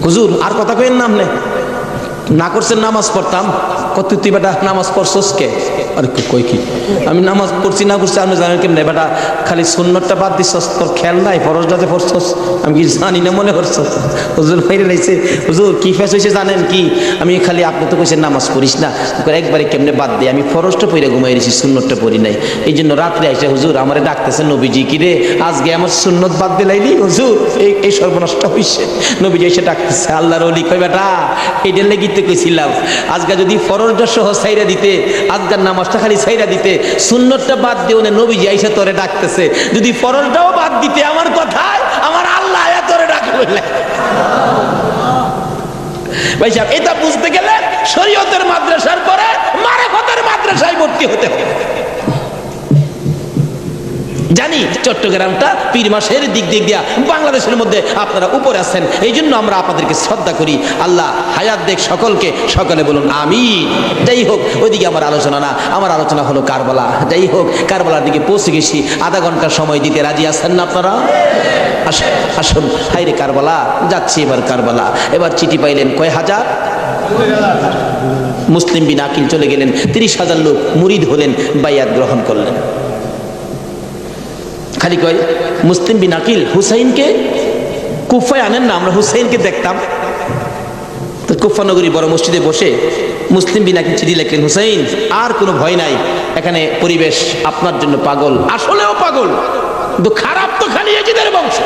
হুজুর আর কথা কইেন নাম নে না করছেন নামাজ পড়তাম, কত তুই বেটা নামাজ পড়ছস কে? আরে কই কি আমি নামাজ পড়ছি না করছি আপনি জানেন কেমনে? বেটা খালি সুন্নতটা বাদ দিছস, তোর খেয়াল নাই ফরজটাতে পড়ছস? আমি কি জানি না মনে করছস? হুজুর বাইরে লাইছে, হুজুর কি ফেস হয়েছে জানেন কি? আমি খালি আপনি তো কইছেন নামাজ পড়িস না, একবারে কেমনে বাদ দিই, আমি ফরজটা পড়ে ঘুমাই রয়েছি, সুন্নতটা পড়ি নাই। এই জন্য রাত্রে আইসা হুজুর আমারে ডাকতেছে, নবীজি কি রে আজকে আমার সুন্নত বাদ দিলাইলি হুজুর, এই সর্বনষ্ট হইছে। নবীজি এসে ডাকতেছে, আল্লাহর ওলি কই বেটা এইটা লেগিতে কইছিলাম আজকে যদি ফরজটা সহ ছাইরা দিতে, আজকের নামাজটা খালি ছাইরা দিতে, সুন্নতটা বাদ দিও না, নবীজি আইসা তোরে ডাকতেছে, যদি ফরজটাও বাদ দিতে আমার কথায় আমার আল্লাহ আয়া তোরে ডাকবে। ভাই সাহেব এটা বুঝতে গেলে শরীয়তের মাদ্রাসার পরে মারিফতের মাদ্রাসায় ভর্তি হতে হবে। জানি চট্টগ্রামটা পীর মাসের দিক দিয়া বাংলাদেশের মধ্যে আপনারা উপরে আছেন, এই জন্য আমরা আপনাদেরকে শ্রদ্ধা করি। আল্লাহ হায়াত দেখ সকলকে, সকলে বলুন আমিন। যাই হোক ওইদিকে আমার আলোচনা না, আমার আলোচনা হলো কারবালা। যাই হোক কারবালার দিকে পৌঁছে গেছি, আধা ঘন্টা সময় দিতে রাজি আছেন না আপনারা? আসুন হাইরে কারবালা যাচ্ছি, এবার কারবালা। এবার চিঠি পাইলেন কয় হাজার? মুসলিম বিন আকিল চলে গেলেন, 30,000 লোক মুরিদ হলেন, বাইয়াত গ্রহণ করলেন। খালি কয় মুসলিম বিন আকিল হুসাইনকে কুফায় আনেন না, আমরা হুসাইনকে দেখতাম। তো কুফা নগরী বড় মসজিদে বসে মুসলিম বিন আকিল চিঠি লেখলেন, হুসাইন আর কোনো ভয় নাই, এখানে পরিবেশ আপনার জন্য পাগল, আসলেও পাগল, কিন্তু খারাপ তো খালি এজিদের বংশ।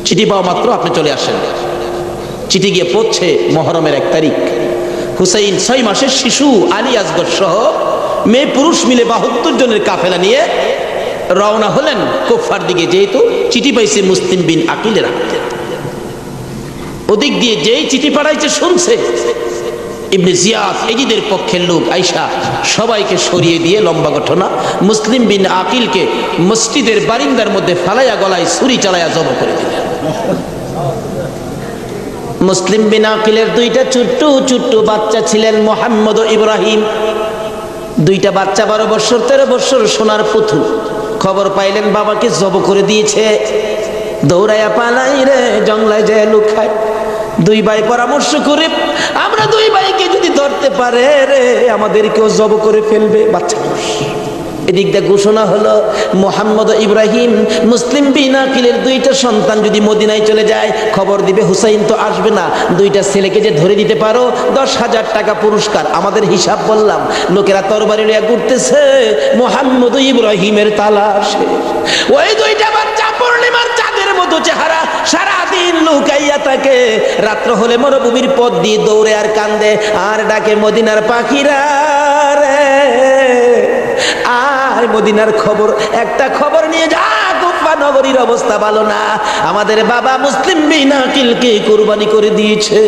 চিঠি পাওয়া মাত্র আপনি চলে আসেন। চিঠি গিয়ে পড়ছে মহরমের 1 তারিখ। হুসাইন 6 মাসের শিশু আলী আসগর সহ মেয়ে পুরুষ মিলে 72 জনের কাফেলা নিয়ে রওনা হলেন কুফার দিকে, যেহেতু চিঠি পাইছে মুসলিম বিন আকিলের হাতে। ওদিক দিয়ে যেই চিঠি পাঠাইছে শুনছে ইবনে জিয়াদ এজিদের পক্ষের লোক আইসা সবাইকে সরিয়ে দিয়ে, লম্বা ঘটনা, মুসলিম বিন আকিলকে মসজিদের বারিন্দার মধ্যে ফালাইয়া গলায় ছুরি চালাইয়া জব করে দিলেন। মুসলিম বিন আকিলের 2টা ছোট্ট ছোট্ট বাচ্চা ছিলেন, মোহাম্মদ ও ইব্রাহিম। 2টা বাচ্চা 12 বছর 13 বছর, সোনার পুতুল। খবর পাইলেন বাবাকে জব করে দিয়েছে, দৌড়াইয়া পালাই রে জঙ্গলায় যায় লুকায়। 2 ভাই পরামর্শ করে, আমরা 2 ভাইকে যদি ধরতে পারে রে আমাদেরকেও জব করে ফেলবে। বাচ্চা এদিক দিয়ে ঘোষণা হলো মোহাম্মদ ইব্রাহিম মুসলিম বিন আকিলের 2টা সন্তান যদি মদিনায় চলে যায় খবর দিবে, হুসাইন তো আসবে না, 2টা ছেলেকে যে ধরে দিতে পারো 10,000 টাকা পুরস্কার। আমাদের হিসাব বললাম, লোকেরা তরবারি নিয়ে ঘুরতেছে মোহাম্মদ ইব্রাহিমের তালাশে। ওই 2টা বাচ্চা পূর্ণিমার চাঁদের মতো চেহারা, সারাদিন লুকাইয়া থাকে, রাত্র হলে মরুভূমির পথ দিয়ে দৌড়ে আর কান্দে আর ডাকে মদিনার পাখিরা রে আয় মদিনার খবর, একটা খবর নিয়ে যা, কুফা নগরীর অবস্থা ভালো না, আমাদের বাবা মুসলিম বিন আকিলকে কুরবানি করে দিয়েছে,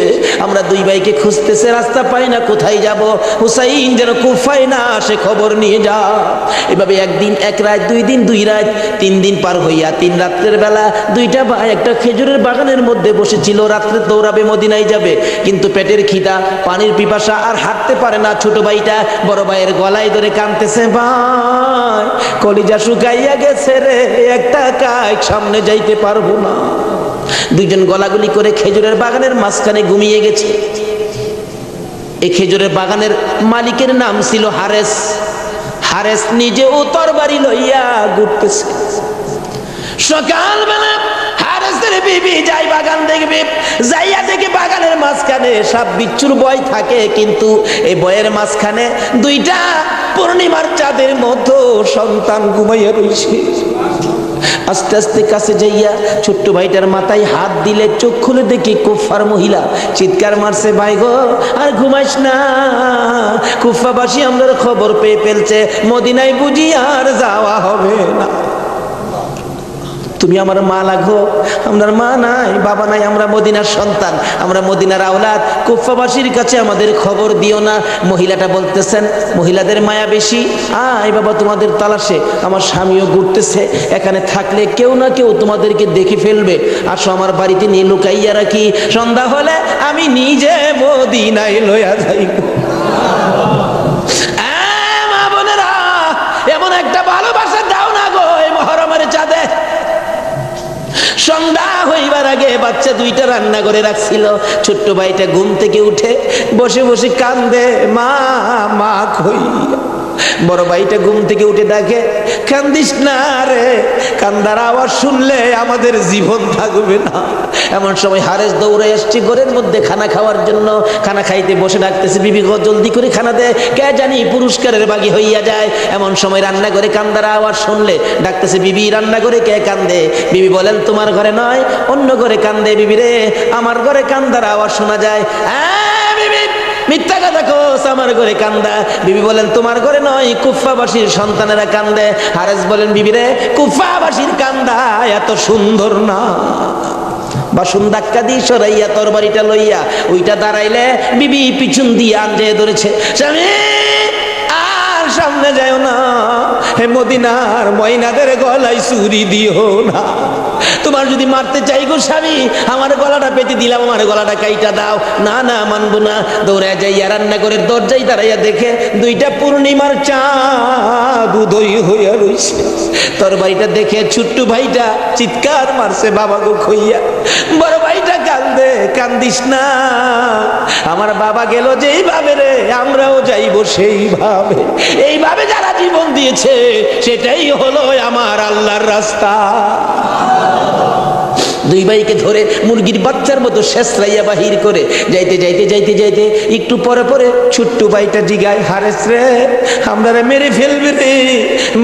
আমরা 2 ভাইকে খুঁজতেছে, রাস্তা পাই না, কোথায় যাব, হুসাইন যেন কুফায় না আসে খবর নিয়ে যা। এভাবে 1 দিন 1 রাত, 2 দিন 2 রাত, 3 দিন পার হইয়া 3 রাত্রের বেলা 2টা ভাই একটা খেজুরের বাগানের মধ্যে বসেছিল, রাত্রে দৌড়াবে মদিনায় যাবে, কিন্তু পেটের খিদা, পানির পিপাসা, আর হাঁটতে পারে না। ছোট ভাইটা বড় ভাইয়ের গলায় ধরে কাঁদতেছে, ভাই কলিজা শুকাইয়া গেছে রে, একটা কাজ সামনে যাইতে পারবো না। 2জন গলাগুলি করে খেজুরের বাগানের মাঝখানে ঘুমিয়ে গেছে। এই খেজুরের বাগানের মালিকের নাম ছিল হারেস। হারেস নিজেও তরবারি লইয়া ঘুরতেছে। সকালবেলা হারেসের বিবি যাই বাগান দেখবে, যাইয়া দেখে বাগানের মাঝখানে সাপ বিচ্ছুর ভয় থাকে, কিন্তু এই ভয়ের মাঝখানে 2টা পূর্ণিমার চাঁদের মতো সন্তান ঘুমাইয়া রয়েছে। আস্তে আস্তে কাছে যাইয়া ছোট্ট ভাইটার মাথায় হাত দিলে চোখ খুলে দেখি কুফার মহিলা, চিৎকার মারছে, ভাই গো আর ঘুমাইস না, কুফাবাসী আমরা খবর পেয়ে ফেলছে, মদিনায় বুঝি আর যাওয়া হবে না, তুমি আমার মা লাগো, আমার মা নাই, বাবা নাই, আমরা মদিনার সন্তান, আমরা মদিনার আওলাদ, কুফাবাসীর কাছে আমাদের খবর দিও না। মহিলাটা বলতেছেন, মহিলাদের মায়া বেশি, আয় বাবা তোমাদের তালাশে, আমার স্বামীও ঘুরতেছে, এখানে থাকলে কেউ না কেউ তোমাদেরকে দেখে ফেলবে, আসো আমার বাড়িতে নিয়ে লুকাইয়া রাখি, সন্ধ্যা হলে আমি নিজে মদিনায় লইয়া যাইব। মা বোনেরা, এমন একটা ভালোবাসা দাও না গো এই মহরমের চাঁদে। সন্ধ্যা হইবার আগে বাচ্চা দুইটা রান্না করে রাখছিল। ছোট্ট ভাইটা ঘুম থেকে উঠে বসে বসে কান্দে, মা মা কই। বড় ভাইটা ঘুম থেকে উঠে ডাকে, কান্দিস না রে, কান্দার আওয়াজ শুনলে আমাদের জীবন থাকবে না। এমন সময় হারেস দৌড়ে আসছে ঘরের মধ্যে খানা খাওয়ার জন্য। খানা খাইতে বসে ডাকতেছে, বিবি গো জলদি করে খানা দে, কে জানি পুরস্কারের বাগি হইয়া যায়। এমন সময় রান্না করে কান্দার আওয়াজ শুনলে ডাকতেছে, বিবি রান্না করে কে কান্দে? বিবি বলেন, তোমার ঘরে নয়, অন্য ঘরে কান্দে। বিবি রে, আমার ঘরে কান্দার আওয়াজ শোনা যায়। বিবি মিথ্যা কথা কোস, আমার ঘরে কান্দা। বিবি বলেন, তোমার ঘরে নয়, কুফাবাসীর সন্তানেরা কান্দে। হারেস বলেন, বিবি রে, কুফাবাসীর কান্দা এত সুন্দর না। বাসন ধাক্কা দিয়ে সরাইয়া তরবারিটা লইয়া ওইটা দাঁড়াইলে বিবি পিছন দিয়ে আঞ্জে ধরেছে, স্বামী আর সামনে যায় না, হে মদিনার ময়নাদের গলায় চুরি দিও না। তোমার যদি মারতে চাই গো স্বামী, আমার গলাটা পেতে দিলাম, আমার গলাটা কাইটা দাও। না না, মানবো না। দৌড়ে যাইয়া রান্না করে দরজায় দাঁড়াইয়া দেখে দুইটা পূর্ণিমার চাঁদ উদয় হইয়া রইছে। তরবারিটা দেখে ছোট্ট ভাইটা চিৎকার মারছে, বাবা গো খইয়া। বড় ভাইটা কান্দে, কান্দিস না, আমার বাবা গেল যেইভাবে রে, আমরাও যাইব সেইভাবে। এইভাবে যারা জীবন দিয়েছে সেটাই হলো আমার আল্লাহর রাস্তা। দুই ভাইকে ধরে মুরগির বাচ্চার মতো শেষরাইয়া বাহির করে যাইতে যাইতে যাইতে যাইতে একটু পরে পরে ছোট্ট ভাইটা জিগায়, হারেস রে, আমরা মেরে ফেলবে রে,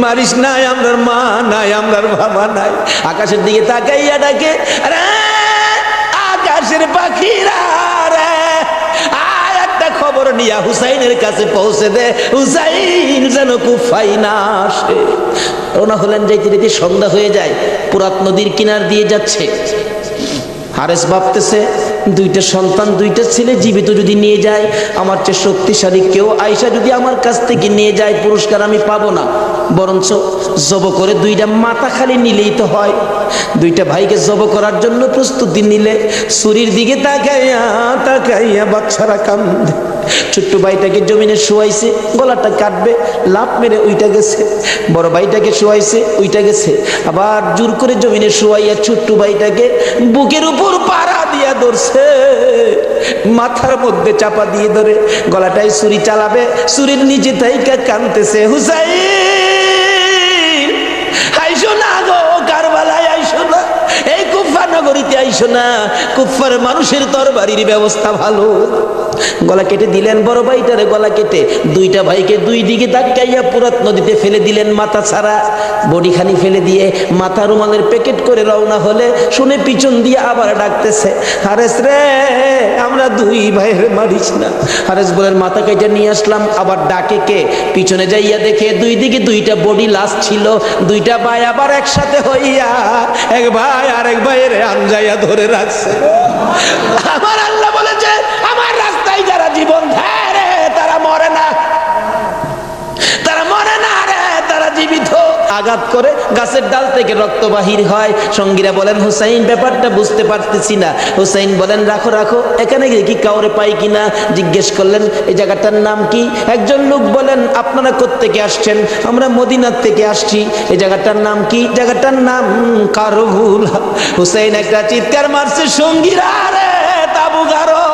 মারিস নাই, আমরার মা নাই, আমরার বাবা নাই। আকাশের দিকে তাকাইয়া ডাকে, আরে আকাশের পাখিরা রে, আয় একটা খবর নিয়া হুসাইনের কাছে পৌঁছে দে, হুসাইন যেন কুফাই না আসে। রওনা হলেন, যাইতে যাইতে সন্ধ্যা হয়ে যায়। পুরাত নদীর কিনার দিয়ে যাচ্ছে। হারেস ভাবতেছে, দুইটা সন্তান, দুইটা ছেলে জীবিত যদি নিয়ে যায়, আমার চেয়ে শক্তিশালী কেউ আয়সা যদি আমার কাছ থেকে নিয়ে যায়, পুরস্কার আমি পাবো না, বরঞ্চ জব করে দুইটা মাথা খালি নিলেই তো হয়। দুইটা ভাইকে জব করার জন্য প্রস্তুতি নিলে ছুরির দিকে তাকাইয়া তাকাইয়া বাচ্চারা কান্দে। ছোট্ট ভাইটাকে জমিনে শোয়াইছে, গলাটা কাটবে, লাফ মেরে উইটা গেছে। বড় ভাইটাকে শোয়াইছে, উইটা গেছে। আবার জোর করে জমিনে শোয়াইয়া ছোট্ট ভাইটাকে বুকের উপর পাড়া দিয়া ধরছে, মাথার মধ্যে চাপা দিয়ে ধরে গলাটাই ছুরি চালাবে, ছুরির নিচে থাইকা কাঁদতেছে, হুসাইন আইসো না গো, কারবালায় আইসো না, এই কুফা নগরীতে আইসো না, কুফার মানুষের তরবারির ব্যবস্থা ভালো। গলা কেটে দিলেন বড় ভাইটারে, গলা কেটে দুইটা ভাইকে দুই দিকে ধাক্কাইয়া পুরাত নদীতে ফেলে দিলেন, মাথা ছাড়া বডিখানি ফেলে দিয়ে মাথা রুমালের প্যাকেট করে রওনা হলে শুনে পিছন দিয়ে আবার ডাকতেছে, হারেস রে, আমরা দুই ভাইয়ের মারিস না। হারেস বলেন, মাথা কেটে নিয়ে আসলাম। আবার ডাকে কে? পিছনে যাইয়া দেখে দুই দিকে দুইটা বডি লাশ ছিল। দুইটা ভাই আবার একসাথে হইয়া এক ভাই আরেক ভাইয়ের আঞ্জাইয়া ধরে রাখছে। আমার আল্লাহ বলেছে, আমার রাস্তায় যারা জীবন দেয় রে, তারা মরে না, তারা মরে না রে, তারা জীবিত। আঘাত করে গাছের ডাল থেকে রক্ত বাহির হয়। সঙ্গীরা বলেন, হুসাইন ব্যাপারটা বুঝতে পারতেছি না। হুসাইন বলেন, রাখো রাখো, এখানে গিয়ে কি কাউরে পাই কিনা জিজ্ঞেস করলেন, এই জায়গাটার নাম কি? একজন লোক বলেন, আপনারা কোত্থেকে আসছেন? আমরা মদিনার থেকে আসছি। এই জায়গাটার নাম কি? জায়গাটার নাম কারবুলা। হুসাইন একটা চিৎকার মারছে, সঙ্গীরা রে, তাবু গারো।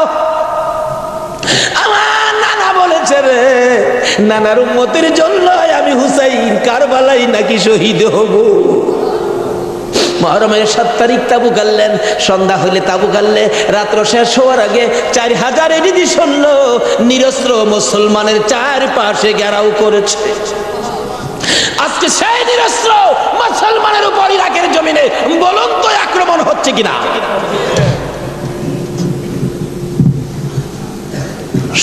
আমার নানা বলেছে রে, নানার উম্মতের জন্য আমি হুসাইন কারবালাই নাকি শহীদ হব। মুহররমের 7 তারিখ তাবু গাললেন। সন্ধ্যা হইলে তাবু গাললে, রাত্র শেষ হওয়ার আগে 4000 এডিশন নিরস্ত্র মুসলমানের চারপাশে ঘেরাও করেছে। আজকে সেই নিরস্ত্র মুসলমানের উপর ইরাকের জমিনে বলন্ত আক্রমণ হচ্ছে কিনা?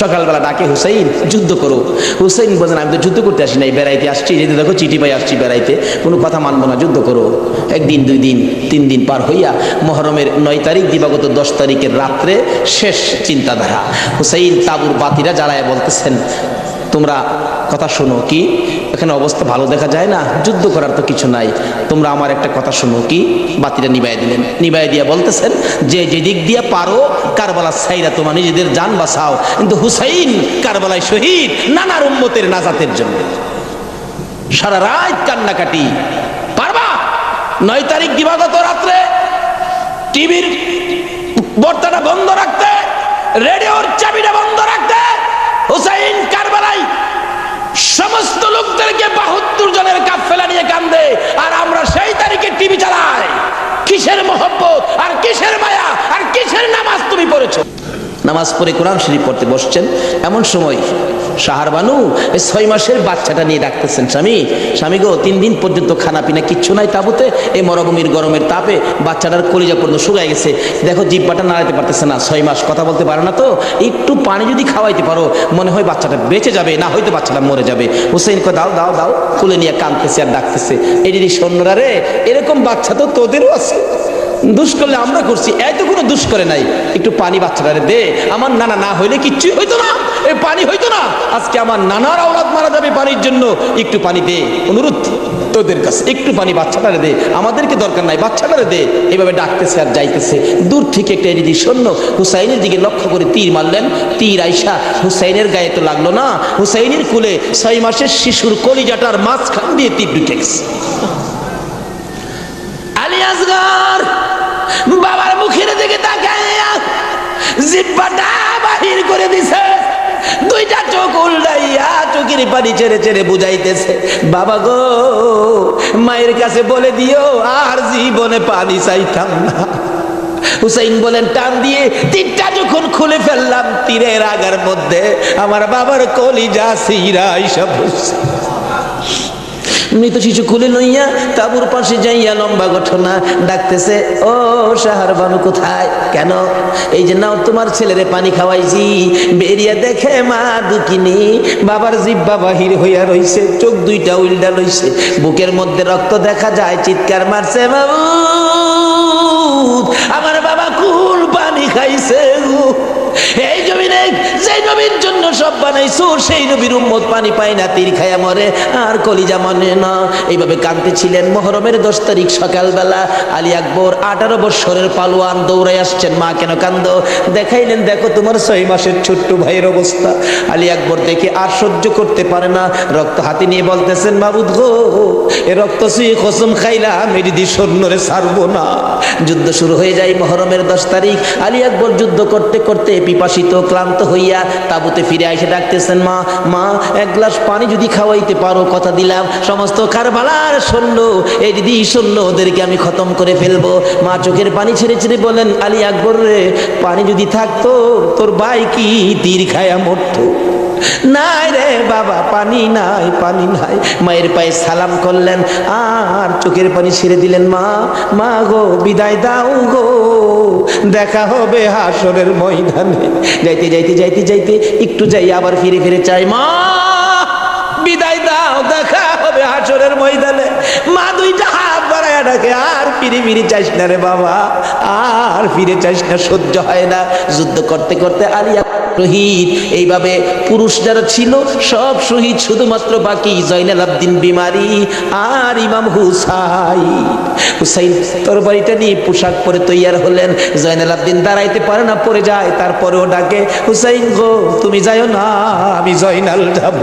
সকালবেলা ডাকে, হুসাইন যুদ্ধ করো। হুসাইন বলেন, আমি তো যুদ্ধ করতে আসি নাই, বেড়াইতে আসছি। যেতে দেখো চিঠি পাই আসছি বেড়াইতে, কোনো কথা মানবো না, যুদ্ধ করো। একদিন, 2 দিন, 3 দিন পার হইয়া মুহররমের 9 তারিখ দিবাগত 10 তারিখের রাত্রে শেষ চিন্তাধারা। হুসাইন তাবুর বাতিরা জ্বালায় বলতেছেন, তোমরা কথা শোনো। কি? এখানে অবস্থা ভালো দেখা যায় না, যুদ্ধ করার তো কিছু নাই, তোমরা আমার একটা কথা শোনো। কি? বাতিটা নিবাই দিলেন। নিবাই দিয়া বলতেছেন, যে যেদিক দিয়া পারো কারবালা ছাইরা তোমার নিজেদের জান বাঁচাও, কিন্তু হুসাইন কারবালায় শহীদ নানার উম্মতের নাজাতের জন্য। সারা রাত কান্নাকাটি। পারবা? 9 তারিখ দিবাগত রাত্রে টিভির পর্দাটা বন্ধ রাখতে, রেডিওর চাবিটা বন্ধ রাখতে, হুসাইন কারবালায় সমস্ত লোকদেরকে 72 জনের কাফেলা নিয়ে কান্দে, আর আমরা সেই তারিখে টিভি চালাই। কিসের মহব্বত আর কিসের মায়া আর কিসের নামাজ তুমি পড়েছো? নামাজ পড়ে কোরআন শরীফ পড়তে বসছেন, এমন সময় শাহার বানু এই 6 মাসের বাচ্চাটা নিয়ে ডাকতেছেন, স্বামী গো 3 দিন পর্যন্ত খানা পিনা কিচ্ছু নাই তাবুতে, এই মরুভূমির গরমের তাপে বাচ্চাটার কলিজা পর্যন্ত শুকায় গেছে, দেখো জিহ্বাটা নাড়াতে পারতেছে না, 6 মাস কথা বলতে পারে না, তো একটু পানি যদি খাওয়াইতে পারো মনে হয় বাচ্চাটা বেঁচে যাবে, না হয়তো বাচ্চাটা মরে যাবে। হুসেইন কয় দাও দাও দাও, কুলে নিয়ে কাঁদতেছে আর ডাকতেছে, এই দিদি সৈন্যরা রে, এরকম বাচ্চা তো তোদেরও আছে, দুষ করলে আমরা করছি, এত কোনো দুষ করে নাই, একটু পানি বাচ্চাটারে দে, আমার নানা না হইলে কিচ্ছুই হইতো না, এই পানি হইতো না, আজকে আমার নানার আওলাদ মারা যাবে পানির জন্য, একটু পানি দে, অনুরোধ তোদের কাছে, একটু পানি বাচ্চাটারে দে, আমাদেরকে দরকার নাই, বাচ্চাটারে দে। এইভাবে ডাকতেছে আর যাইতেছে, দূর থেকে একটা এদিদি সৈন্য হুসাইনের দিকে লক্ষ্য করে তীর মারলেন, তীর আইসা হুসাইনের গায়ে তো লাগলো না, হুসাইনের কুলে 6 মাসের শিশুর কলিজাটার মাঝখান দিয়ে তীর ঢুকে গেছে। আলী আসগর বাবার মুখের দিকে তাকাইয়া জিহ্বাটা বাহির করে দিছে, 2টা চোখ উল্টাইয়া চোখের পানি ছেড়ে ছেড়ে বুঝাইতেছে, বাবা গো মায়ের কাছে বলে দিও আর জীবনে পানি চাইতাম না। হুসাইন বলেন টান দিয়ে তীরটা যখন খুলে ফেললাম, তীরের আগার মধ্যে আমার বাবার কলিজা সিরা সব মৃত শিশু খুলে লইয়া তাবুর পাশে যাইয়া লম্বা ঘটনা ডাকতেছে, ও শাহার বানু কোথায়? কেন? এই যে নাও তোমার ছেলেরে পানি খাওয়াইছি, বেরিয়ে দেখে মা দুকিনি বাবার জিহ্বা বাহির হইয়া রইছে, চোখ 2টা উল্টা লইছে, বুকের মধ্যে রক্ত দেখা যায়, চিৎকার মারছে, মাবুদ আমার বাবা কোন পানি খাইছে? এই জমিনে যে নবীর জন্য সব বানাইছো সেই নবীর উম্মত পানি পায় না, তীর খায়া মরে আর কলিজা মানে না। এইভাবে কাঁদতেছিলেন। মুহররমের 10 তারিখ সকালবেলা আলী আকবর 18 বছরের পালোয়ান দৌড়াই আসছেন, মা কেন কান্দো? দেখাইলেন দেখো তোমার 6 মাসের ছোট্ট ভাইয়ের অবস্থা। আলী আকবর দেখে আর সহ্য করতে পারে না, রক্ত হাতে নিয়ে বলতেছেন, মাবুদ গো এ রক্ত ছুঁয়ে কসম খাইলাম এই দিদি সৈন্যরে ছাড়বো না। যুদ্ধ শুরু হয়ে যায় মুহররমের 10 তারিখ। আলী আকবর যুদ্ধ করতে করতে পিপাসিত ক্লান্ত হইয়া তাবুতে ফিরে এসে ডাকতেছেন, মা মা 1 গ্লাস পানি যদি খাওয়াইতে পারো কথা দিলাম সমস্ত কারবালার সৈন্য এই দিদি সৈন্য ওদেরকে আমি খতম করে ফেলবো। মা চোখের পানি ছেড়ে ছেড়ে বলেন, আলী আকবর রে পানি যদি থাকতো তোর ভাই কি তীর খায়া মরতো? নাই রে বাবা, পানি নাই, পানি নাই। মায়ের পায়ে সালাম করলেন আর চোখের পানি ছেড়ে দিলেন। মা মা গো বিদায় দাও গো, দেখা হবে হাসরের ময়দানে। যাইতে যাইতে যাইতে যাইতে একটু যাই আবার ফিরে ফিরে চাই, মা বিদায় দাও, দেখা হবে হাসরের ময়দানে। মা 2টা হাত বাড়ায় ডাকে, আর ফিরে ফিরে চাইস না রে বাবা, আর ফিরে চাইস না, সহ্য হয় না। যুদ্ধ করতে করতে আলী শহীদ। এইভাবে পুরুষ যারা ছিল সব শহীদ, শুধুমাত্র বাকি জয়নাল আবদিন বিমারি আর ইমাম হুসাইন তরবারিটা নিয়ে পোশাক পরে তৈয়ার হলেন। জয়নাল আবদিন দাঁড়াইতে পারে না, পড়ে যায়, তারপরেও ডাকে, হুসাইন গো তুমি যাইও না, আমি জয়নাল যাব।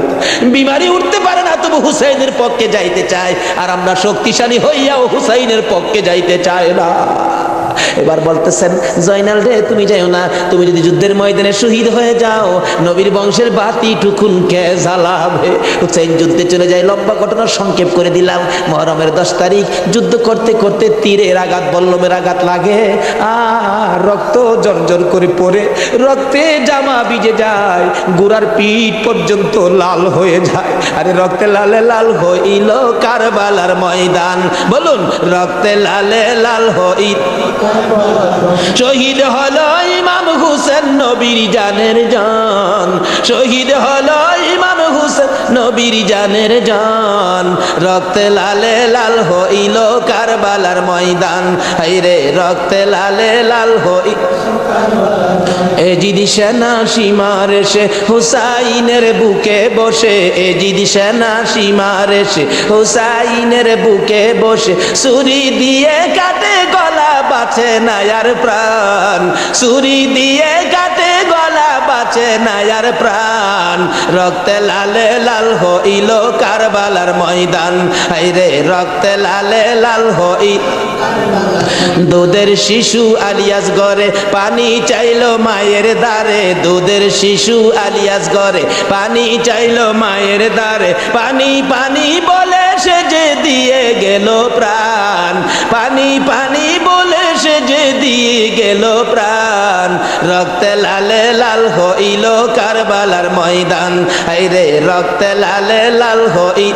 বিমারি উঠতে পারে না, তবু হুসাইনের পক্ষে যাইতে চায়, আর আমরা শক্তিশালী হইয়াও হুসাইনের পক্ষে যাইতে চায় না। এবার বলতেছেন, জয়নাল রে তুমি যাইও না, তুমি যদি যুদ্ধের ময়দানে শহীদ হয়ে যাও নবীর বংশের বাতি টুকুন কে জ্বালাবে। হুসাইন যুদ্ধে চলে যায়। লম্বা ঘটনা সংক্ষেপ করে দিলাম। মুহররমের 10 তারিখ যুদ্ধ করতে করতে তীরের আঘাত বল্লমের আঘাত লাগে আর রক্ত জর্জর করে পড়ে, রক্তে জামা ভিজে যায়, গোড়ার পিঠ পর্যন্ত লাল হয়ে যায়। আরে রক্তে লালে লাল হইল কারবালার ময়দান, বলুন রক্তে লালে লাল হইল, শহীদ হলো ইমাম হুসেন নবীর জানের জান, শহীদ হলো ইমাম হুসেন নবীর জানের জান। রক্তে লালে লাল হইল কারবালার ময়দান, হায়রে রক্তে লালে লাল হইল। এজিদি সেনা সীমার এসে হুসাইনের বুকে বসে, এজিদি সেনা সীমার এসে হুসাইনের বুকে বসে, ছুরি দিয়ে কাটে গলা বাঁচে না আর প্রাণ, ছুরি দিয়ে কাটে গলা বাঁচে বাঁচে না আর প্রাণ, রক্তে লালে লাল হইল কারবালার ময়দান, হায়রে রক্তে লালে লাল হই। দুধের শিশু আলিয়াস ঘরে পানি চাইলো মায়ের দ্বারে, দুধের শিশু আলিয়াস ঘরে পানি চাইলো মায়ের দ্বারে, পানি পানি বলে সে যে দিয়ে গেল প্রাণ, পানি পানি বলে সে যে দিয়ে গেল প্রাণ, রক্তে লালে লাল হইল কারবালার ময়দান, হায়রে রক্তে লালে লাল হই।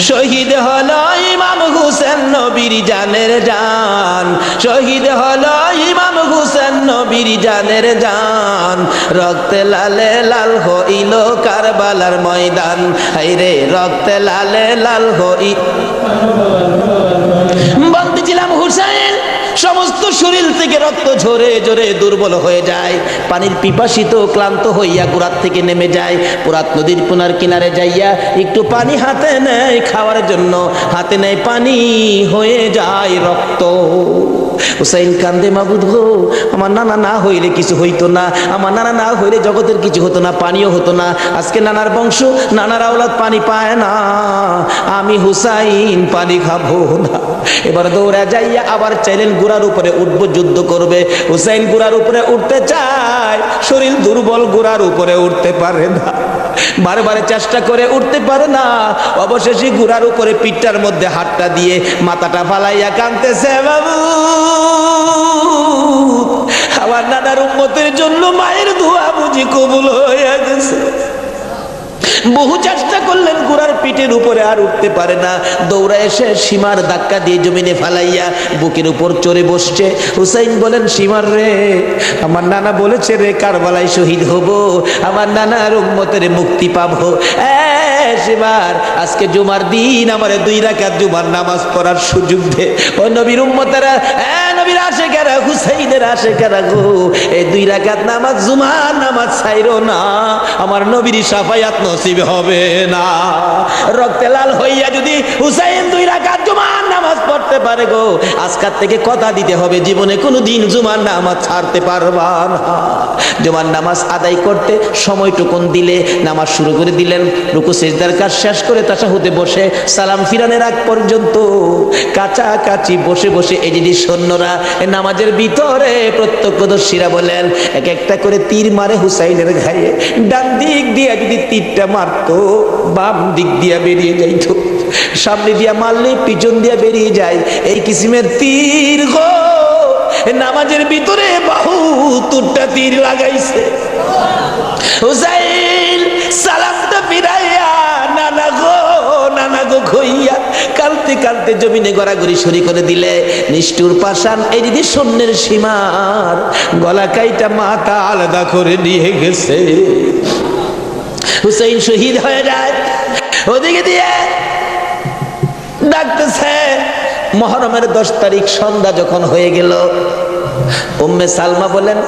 শহীদ হলো ইমাম হুসেন নবীর জানের জান, শহীদ হলো ইমাম হুসেন নবীর জানের জান, রক্তে লালে লাল হইল কারবালার ময়দান, হায়রে রক্তে লালে লাল হই। বলতেছিলাম হুসেন সমস্ত শরীর থেকে রক্ত ঝরে ঝরে দুর্বল হয়ে যায়, পানির পিপাসিত ক্লান্ত হইয়া গুড়ার থেকে নেমে যায়, পুরাত নদীর পুনার কিনারে যাইয়া একটু পানি হাতে নেয় খাওয়ার জন্য, হাতে নেয় পানি হয়ে যায় রক্ত। হুসাইন কান্দে, মাবুদ গো আমার নানা না হইলে কিছু হইতো না, আমার নানা না হইলে জগতের কিছু হতো না, পানিও হতো না, আজকে নানার বংশ নানার আওলাদ পানি পায় না, আমি হুসাইন পানি খাবো না। এবার দৌড়া যাইয়া আবার চাইলেন গুড়ার উপরে উঠবো, যুদ্ধ করবে। হুসাইন গুড়ার উপরে উঠতে চায়, শরীর দুর্বল, গুড়ার উপরে উঠতে পারে না, বারবার চেষ্টা করে উঠতে পারে না, অবশেষে গুড়ার উপরে পিঠটার মধ্যে হাতটা দিয়ে মাথাটা ফালাইয়া কাঁদতেছে, বাবু আমার নানার উম্মতের জন্য মায়ের দোয়া বুঝি কবুল হয়ে গেছে। বহু চেষ্টা করলেন, ঘোড়ার পিঠের উপরে আর উঠতে পারে না, দৌড়া এসে সীমার ধাক্কা দিয়ে জমিনে ফালাইয়া বুকের উপর চড়ে বসছে। হুসাইন বলেন, সীমার রে আমার নানা বলেছে রে কারবালায় শহীদ হব, আমার নানার উম্মতের মুক্তি পাবো, সীমার আজকে জুমার দিন আমার 2 রাকাত জুমার নামাজ পড়ার সুযোগ দে। ও নবীর উম্মতেরা, নবীর আশেকেরা, হুসাইনের আশেকেরা গো, এই 2 রাকাত নামাজ জুমার নামাজ ছাইরো না, আমার নবীর শাফায়াত নসিব হবে না। রক্তে লাল হইয়া যদি হুসাইন 2 রাকাত জুমার নামাজ পড়তে পারে গো, আজকাল থেকে কথা দিতে হবে জীবনে কোনোদিন জুমার নামাজ ছাড়তে পারবা না। জুমার নামাজ আদায় করতে সময়টুকুন দিলে নামাজ শুরু করে দিলেন, রুকু সিজদার কাজ শেষ করে তাশাহুদে বসে সালাম ফিরানের আগ পর্যন্ত কাছাকাছি বসে বসে এই যে সৈন্যরা নামাজের ভিতরে প্রত্যক্ষদর্শীরা বলেন এক একটা করে তীর মারে হুসাইনের গায়ে, ডান দিক দিয়ে যদি তীরটা মারতো বাম দিক দিয়া বেরিয়ে যাইতো, সামনে দিয়া মারলে পিছন দিয়া বেরিয়ে যায়, এই কিসিমের তীর গো নামাজের ভিতরে বাহু তুরটা তীর লাগাইছে। হুসাইন সালামটা ফিরাইয়া নানা গো খইয়া কালতে কালতে জমিনে গড়াগড়ি সরি করে দিলে, নিষ্ঠুর পাষাণ এই দিদি সৈন্যের সীমার গলা কাইটা মাথা আলাদা করে নিয়ে গেছে। হুসাইন শহীদ হয়ে যায়, ওদিকে দিয়ে ডাকতেছে। মুহররমের 10 তারিখ সন্ধ্যা যখন হয়ে গেল, উম্মে সালমা বলেন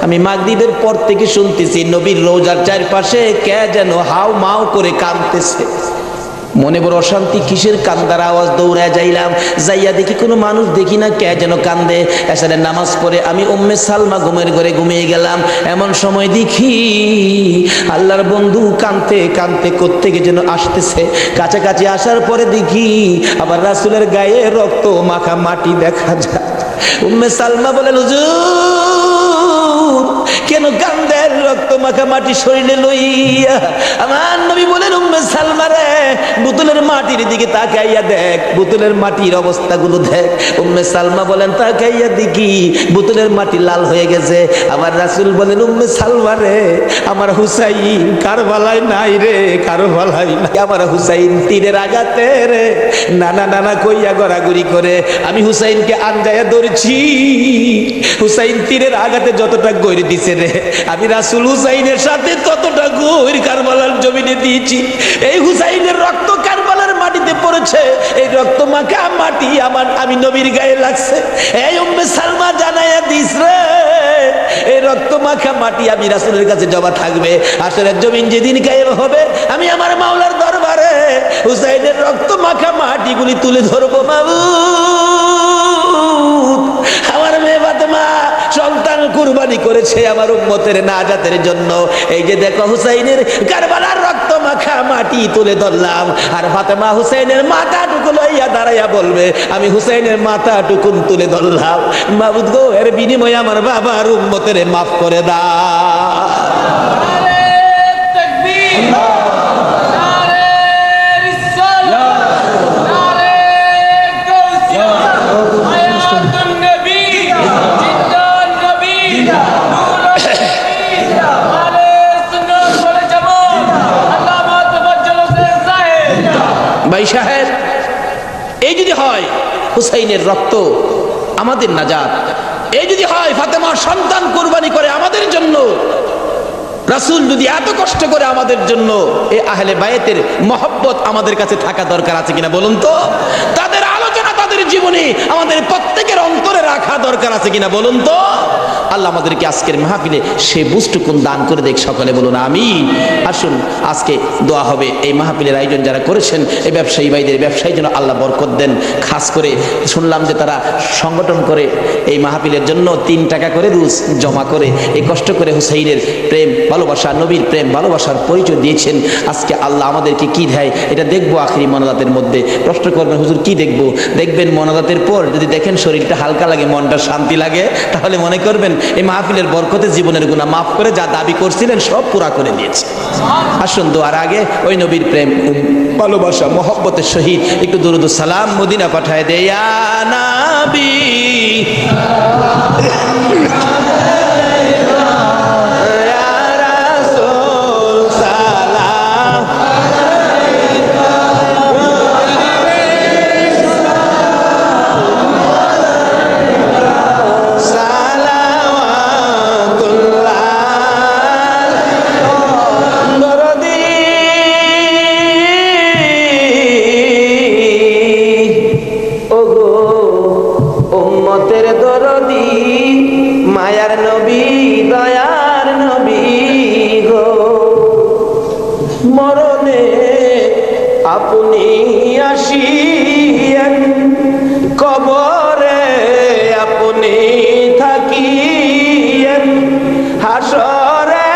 আমি মাগরিবের পর থেকে শুনতেছি নবীর রওজার চারপাশে কে যেন হাউ মাউ করে কাঁদতেছে, মনে বড় অশান্তি, কিসের কান্দার আওয়াজ, দৌড়ায় যাইলাম, যাইয়া দেখি কোনো মানুষ দেখি না, কে যেন কান্দে। এসারের নামাজ পড়ে আমি উম্মে সালমা ঘুমের ঘরে ঘুমিয়ে গেলাম, এমন সময় দেখি আল্লাহর বন্ধু কাঁদতে কাঁদতে কোত্থেকে যেন আসতেছে, কাছাকাছি আসার পরে দেখি আবার রাসূলের গায়ে রক্ত মাখা মাটি দেখা যায়। উম্মে সালমা বলেন, হুজুর কেন কান্দেন রক্ত মাখা মাটি শরীরে লইয়া? আমার নবী বলেন, উম্মে সালমা রে বোতলের মাটির দিকে তাকাইয়া দেখ, বোতলের মাটির অবস্থাগুলো দেখ। উম্মে সালমা বলেন, তাকাইয়া দেখি বোতলের মাটি লাল হয়ে গেছে। আবার রাসূল বলেন, উম্মে সালমা রে আমার হুসাইন কারবালায় নাই রে, কারবালায় নাই, আমার হুসাইন তীরের আঘাতে রে নানা নানা কইয়া গড়াগড়ি করে আমি হুসাইনকে আনজায়া ধরেছি, হুসাইন তীরের আঘাতে যতটা গইরে দিছে রে, আমি রাসূল হুসাইনের সাথে ততটা গইর কারবালার জমিনে দিয়েছি। এই হুসাইনের রক্ত কারবালার মাটিতে পড়েছে, এই রক্ত মাখা মাটি আমি নবীর গায়ে লাগছে। এই উম্মে সালমা জানাইয়া দিস রে, এই রক্ত মাখা মাটি আমি রাসূলের কাছে জমা থাকবে, আসরের জমিন যেদিন গায়েব হবে আমি আমার মাওলার দরবারে হুসাইনের রক্ত মাখা মাটিগুলি তুলে ধরবো। মাবুদ আমার মেয়ে ফাতেমা সন্তান কুরবানি করেছে আমার উম্মতের নাজাতের জন্য। এই যে দেখো হুসাইনের কারবালার রক্ত মাখা মাটি তুলে ধরলাম, আর ফাতেমা হুসাইনের মাথাটুকু লইয়া দাঁড়াইয়া বলবে আমি হুসাইনের মাথাটুকুন তুলে ধরলাম। মাবুদ গো, এর বিনিময়ে আমার বাবার উম্মতের মাফ করে দাও। ভাই সাহেব, এই যদি হয় হুসাইনের রক্ত আমাদের নাজাত, এই যদি হয় ফাতেমার সন্তান কুরবানি করে আমাদের জন্য, রাসূল যদি এত কষ্ট করে আমাদের জন্য, এই আহলে বায়েতের মহব্বত আমাদের কাছে থাকা দরকার আছে কিনা বলুন তো? তাদের আলোচনা, তাদের জীবনী আমাদের প্রত্যেকের অন্তরে রাখা দরকার আছে কিনা বলুন তো? আল্লাহ আমাদেরকে আজকের মাহফিলে সে বুঝটুকুন দান করে দেখ, সকলে বলুন আমিন। আসুন আজকে দোয়া হবে। এই মাহফিলের আয়োজন যারা করেছেন, এই ব্যবসায়ী ভাইদের ব্যবসায়ী যেন আল্লাহ বরকত দেন। খাস করে শুনলাম যে তারা সংগঠন করে এই মাহফিলের জন্য 3 টাকা করে রোজ জমা করে এই কষ্ট করে হুসাইনের প্রেম ভালোবাসা, নবীর প্রেম ভালোবাসার পরিচয় দিয়েছেন। আজকে আল্লাহ আমাদেরকে কি দেয় এটা দেখবো আখিরি মোনাজাতের মধ্যে। প্রশ্ন করবেন হুজুর কি দেখবো? দেখবেন মোনাজাতের পর যদি দেখেন শরীরটা হালকা লাগে, মনটা শান্তি লাগে, তাহলে মনে করবেন এই মাহফিলের বরকতে জীবনের গুনাহ মাফ করে যা দাবি করছিলেন সব পুরা করে দিয়েছে। আসুন দোয়ার আগে ওই নবীর প্রেম ভালোবাসা মহব্বতের সহিত একটু দুরুদ ও সালাম মদিনা পাঠায় দে ইয়া নবী। আপনি আসিয়েন কবরে, আপনি থাকিয়েন হাসরে,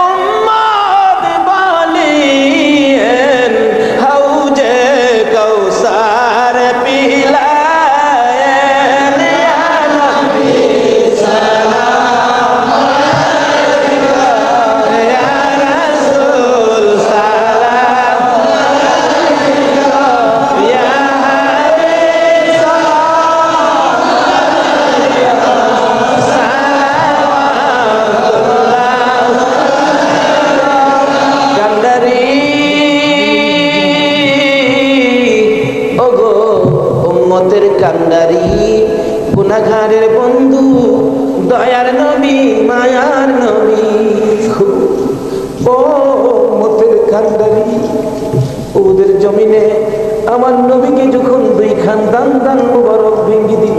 উম্মত বানিয়েন হাউজে কাউসার পিলায়েন। ইয়া নবী সালাম আলাইকা, ইয়া রাসূল সালাম কান্ডারি, গুনাহগারের বন্ধু, দয়ার নবী, মায়ার নবী, ও উম্মতের কান্ডারি। ওদের জমিনে আমার নবীকে যখন 2 খানদান দান মুবারক ভেঙে দিল,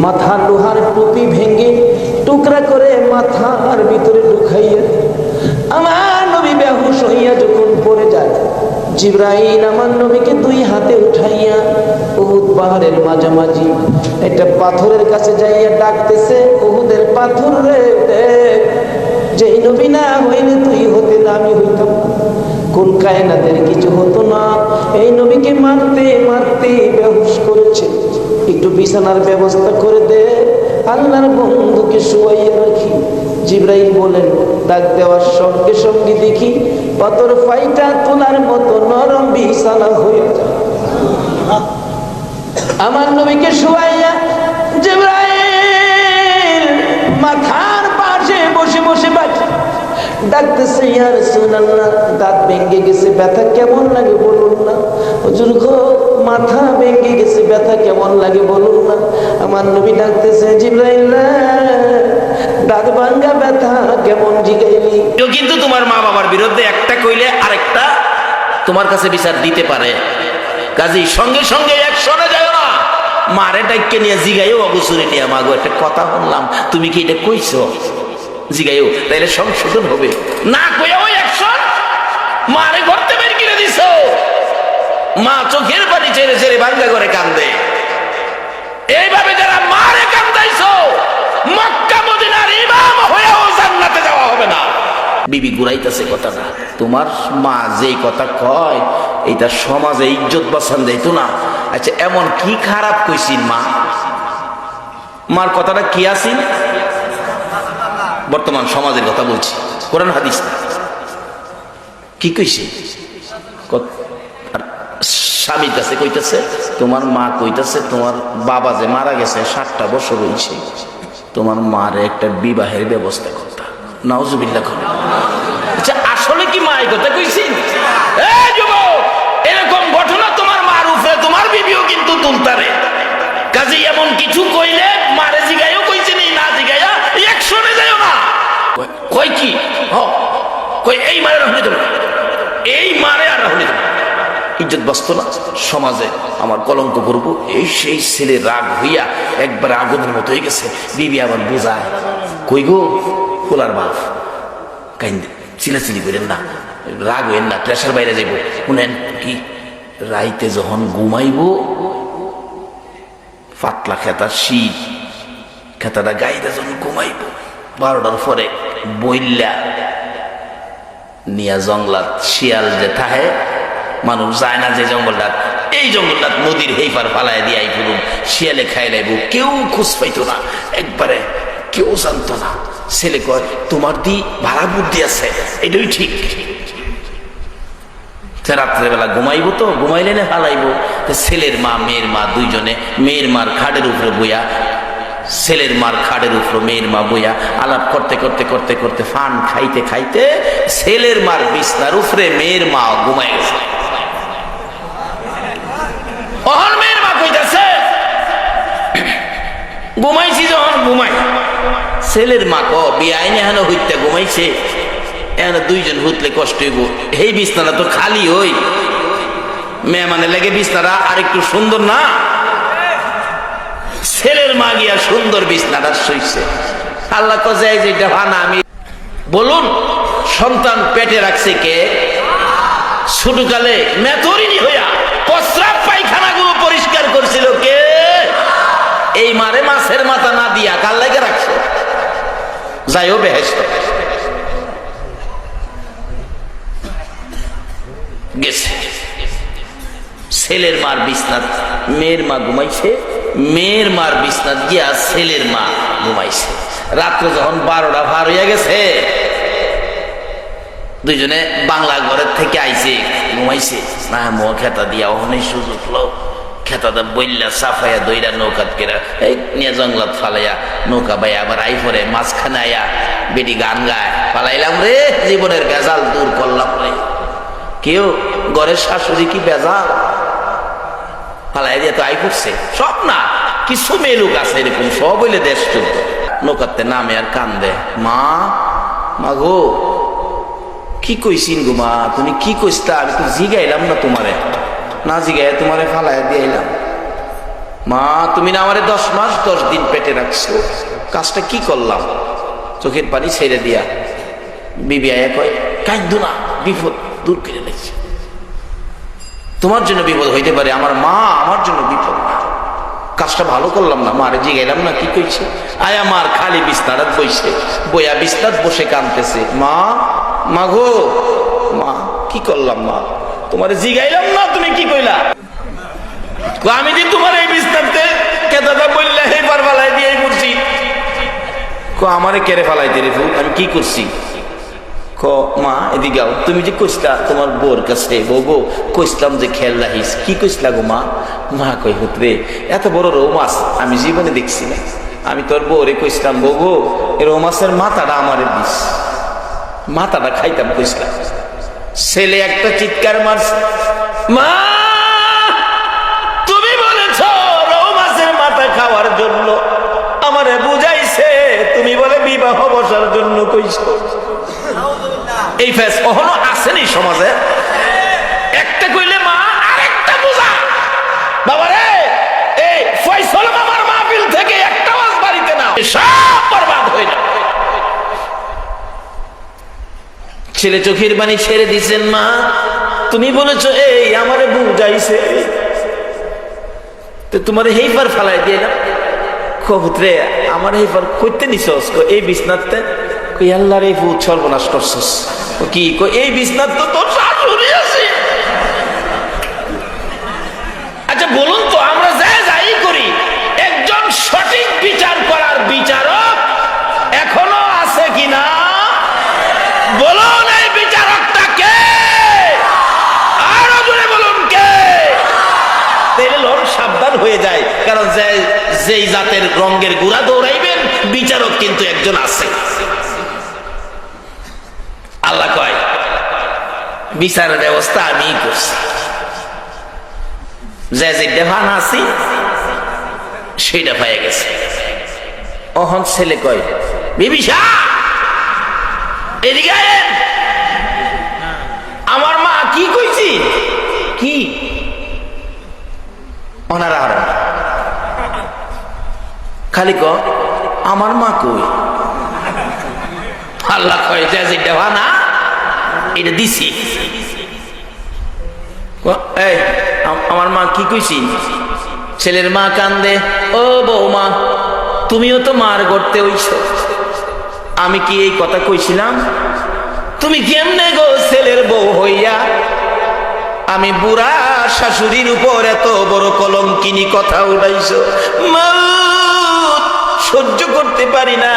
মাথা লোহার টুপি ভেঙে টুকরা করে মাথার ভিতরে ঢুকাইয়া আমার নবী বেহুশ হইয়া যখন পড়ে যায়, জিবরাইল আমার নবীকে 2 হাতে উঠাইয়া উহুদ পাহাড়ের মাঝামাঝি একটা পাথরের কাছে যাইয়া ডাকতেছে, উহুদের পাথর রে দেখ, যেই নবী না হইলে তুই হতে না, আমি হইতাম না, কোন কায়নাতের কিছু হতো না, এই নবীকে মারতে মারতে বেহুশ করেছে, একটু বিছানার ব্যবস্থা করে দে, আল্লাহর বন্ধুকে শুয়াইয়া রাখি। জিবরাইল বলেন, ডাক দেওয়ার সঙ্গে সঙ্গে দেখি পাথর ফাইটা তোলার মতো নরম বিছানা হয়ে যায়। আমার নবীকে শুয়াইয়া জিবরাইল মাথার পাশে বসে বসে ডাকতেছে, ইয়া রাসূলুল্লাহ, দাঁত ভেঙে গেছে, ব্যথা কেমন লাগে বলুন না। হুজুর গো, মাথা ভেঙে গেছে, ব্যথা কেমন লাগে বলুন না। আমার নবী ডাকতেছে, জিবরাইল দাঁত ভাঙা ব্যথা কেমন জিগাইলি? কিন্তু তোমার মা বাবার বিরুদ্ধে একটা কইলে আরেকটা তোমার কাছে বিচার দিতে পারে, কাজী সঙ্গে সঙ্গে একশনে যায় না, মারে ডাইকে নিয়ে জিগাইও অবসরে নিয়ে, মাগো একটা কথা বললাম, তুমি কি এটা কইছো জিগাইও, তাইলে সংশোধন হবে। না কইয়া ওই অ্যাকশন, মারে ঘরতে বের করে দিছো, মা চোখের পানি ছেড়ে ছেড়ে ভাঙ্গা করে কান্দে। এইভাবে যারা মারে কান্দাইছো, মক্কা বিবি ঘুরাইতেছে কথাটা, তোমার মা যেই কথা কয় এটা সমাজে ইজ্জত বাঁচান যাইত না। আচ্ছা এমন কি খারাপ কইছিন মা? মার কথাটা কি আছেন? বর্তমান সমাজের কথা বলছি, কোরআন হাদিস না। কি কইছে? স্বামীর কাছে কইতেছে, তোমার মা কইতেছে তোমার বাবা যে মারা গেছে 60টা বছর হয়েছে, তোমার মার একটা বিবাহের ব্যবস্থা করতা। নাউজুবিল্লাহ। আচ্ছা আসলে কি মা এই কথা কইছেন? এরকম ঘটনা তোমার মার উপরে তোমার বিবিও কিন্তু তুলতারে। কাজে এমন কিছু কইলে মারে জিগাইও কইছে নি, না জিগাইয়া একশনে যাইও না। কই কি কই এই মারে রাখলে তুমি, এই মারে আর রাখলে তুমি ইজ্জত বাঁচত না সমাজে, আমার কলঙ্ক করবো। এই সেই ছেলে রাগ হইয়া একবার আগুনের মতো হয়ে গেছে। বিবি আবার বোঝায়, কই গো ফুলার বাপ, কাইন্দে চিলাচিলি করেন না, রাগ হইেন না, প্রেশার বাইরে যাইব। শুনেন কি, রাইতে যখন ঘুমাইব পাতলা খেতা শীত খেতাটা গাইতে যখন ঘুমাইব 12টার পরে বইল্লা নিয়া জঙ্গলাত শিয়াল যে থাহে, মানুষ যায় না যে জঙ্গলটা, এই জঙ্গলটা নদীর হেইপার ফালায় দিয়ে পুরুম শিয়ালে খাই লাইব। কেউ খোঁজ পাইতো না, একবারে কেউ জানতো না। ছেলে কয় তোমার দি ভাড়া বুদ্ধি আছে, এটাই ঠিক। রাত্রেবেলা ঘুমাইব, তো ঘুমাইলে না ফালাইব। ছেলের মা মেয়ের মা দুইজনে, মেয়ের মার খাটের উপরে বইয়া, ছেলের মার খাটের উপরে মেয়ের মা বইয়া আলাপ করতে করতে করতে করতে ফান খাইতে খাইতে ছেলের মার বিছনার উপরে মেয়ের মা ঘুমাই গেছে। অহন মেয়ের মা কইতাছে ঘুমাইছি যখন ঘুমাই, ছেলের মা ক বিয়াইন এখানে হইতে ঘুমাইছে, এখানে দুইজন হুতলে কষ্ট হইব, এই বিছনাটা তো খালি হই, মেয়ে মানে লেগে বিছনাটা আরেকটু সুন্দর না। ছেলের মা গিয়া সুন্দর বিছনাটা শুইছে। আল্লাহ কছে যেটা ভানা আমি বলুন, সন্তান পেটে রাখছে কে? ছোটকালে মেথরিনি হইয়া প্রস্রাব পায়খানাগুলো পরিষ্কার করছিল কে? এই মারে মাছের মাথা না দিয়া কার লাগে রাখছো? যাইও বেহেশত গেছে। ছেলের মার বিছনাত মেয়ের মা ঘুমাইছে, মেয়ের মার বিছনাত গিয়া ছেলের মা ঘুমাইছে। রাত্রে যখন 12টা পার হইয়া গেছে, দুইজনে বাংলা ঘরের থেকে আইছে, ঘুমাইছে না, মোয়া খেতা দিয়া অনেক সুযোগ লো, খেতাটা বইল্লা সাফাইয়া দইরা নৌকাত কেরা এই নিয়ে জঙ্গলাত ফালাইয়া নৌকা বাই আবার আই পরে মাঝখানে আয়া বেটি গান গায়, ফালাইলাম রে জীবনের বেজাল দূর করলাম রে। কেউ ঘরের শাশুড়ি কি বেজাল ফালাই দিয়ে তো আই করছে সব না, কিছু মেয়ে লোক আছে এরকম, সব হইলে দেশ চলত। নৌকাতে নামে আর কান্দে, মা মা গো কি কইছিন গো মা, তুমি কি কইসতা? আমি তো জিগাইলাম না তোমারে, না জিগাই তোমারে ফালাই দিয়ে আইলাম। মা তুমি না আমারে 10 মাস 10 দিন পেটে রাখছো, কাজটা কি করলাম? চোখের পানি ছেড়ে দিয়া বিবি আয়া কয় কান্দো না, বিপদ দূর করে নিচ্ছে, তোমার জন্য বিপদ হইতে পারে, আমার মা আমার জন্য বিপদ, কাজটা ভালো করলাম না, মারে জিগাইলাম না কি কইছে। আয়া মার খালি বিছনাত বইছে, বইয়া বিছনাত বসে কাঁদতেছে, মা মা গো মা কি করলাম মা, তোমারে জিগাইলাম না তুমি কি কইলা? আমি যে তোমার এই বিছনাতে কেদাটা বললে হে বার ফালাই দিয়ে করছি, আমারে কেড়ে ফালাইতে রে ফুল, আমি কি করছি? ক মা এদিকে আও, তুমি যে কইসলা তোমার বউর কাছে, বউ গো কইসলাম যে খেয়াল রাখিস, কি কইসলা গো মা? মা কই হুতরে এত বড় রৌ মাছ আমি জীবনে দেখছি না, আমি তোর বউরে কইসলাম বউ গো এ রৌ মাছের মাথাটা আমারে দিস, মাথাটা খাইতাম কইসলাম। ছেলে একটা চিৎকার মারছে, মা তুমি বলেছ রৌ মাছের মাথা খাওয়ার জন্য, আমারে বুঝাইছে তুমি বলে বিবাহ বসার জন্য কইছো। এই ফেস কখনো আসেনি সমাজে? একটা কইলে মা আরেকটা বোঝা, বাবা রে এই ফয়সাল মামার মাহফিল থেকে একটা আওয়াজ বাড়িতে না, সব বরবাদ হয়ে যাবে। ছেলে চোখের পানি ছেড়ে দিছেন, মা তুমি বলেছো এই আমারে বুঝাইছে, তো তোমার হেইপার ফালাই দিয়ে না, কবুতরে আমার হেইপার করতে নিছস এই বিছনাতে, ওই আল্লাহর এই ভূত সর্বনাশ করছস। কি এই বিছনার তো তোর শাশুড়ি আছে। আচ্ছা বলুন তো, আমরা যাই করি, একজন সঠিক বিচার করার বিচারক এখনো আছে কিনা? বলুন এই বিচারকটা কে? আরো জোরে বলুন কে? তাহলে লোক সাবধান হয়ে যায়, কারণ যেই জাতের রঙের গুড়া দৌড়াইবেন, বিচারক কিন্তু একজন আছে। আল্লাহ কয় বিচারের ব্যবস্থা আমি করছি, যে দেহান আছি সেটা পাইয়া গেছে। অহন ছেলে কয় বিবিসা এদিকে আয়েন, আমার মা কি কইছি? কি ওনারা আর খালি ক আমার মা কই? আল্লাহ কয় যে দেওয়ানা এটা দিছি। এই আমার মা কি কইছি? ছেলের মা কান্দে, ও বৌমা তুমিও তো মার গড়তে হইছ, আমি কি এই কথা কইছিলাম? তুমি কেমনে গো ছেলের বউ হইয়া আমি বুড়া শাশুড়ির উপর এত বড় কলঙ্কিনী কথা উঠাইছো? সহ্য করতে পারি না,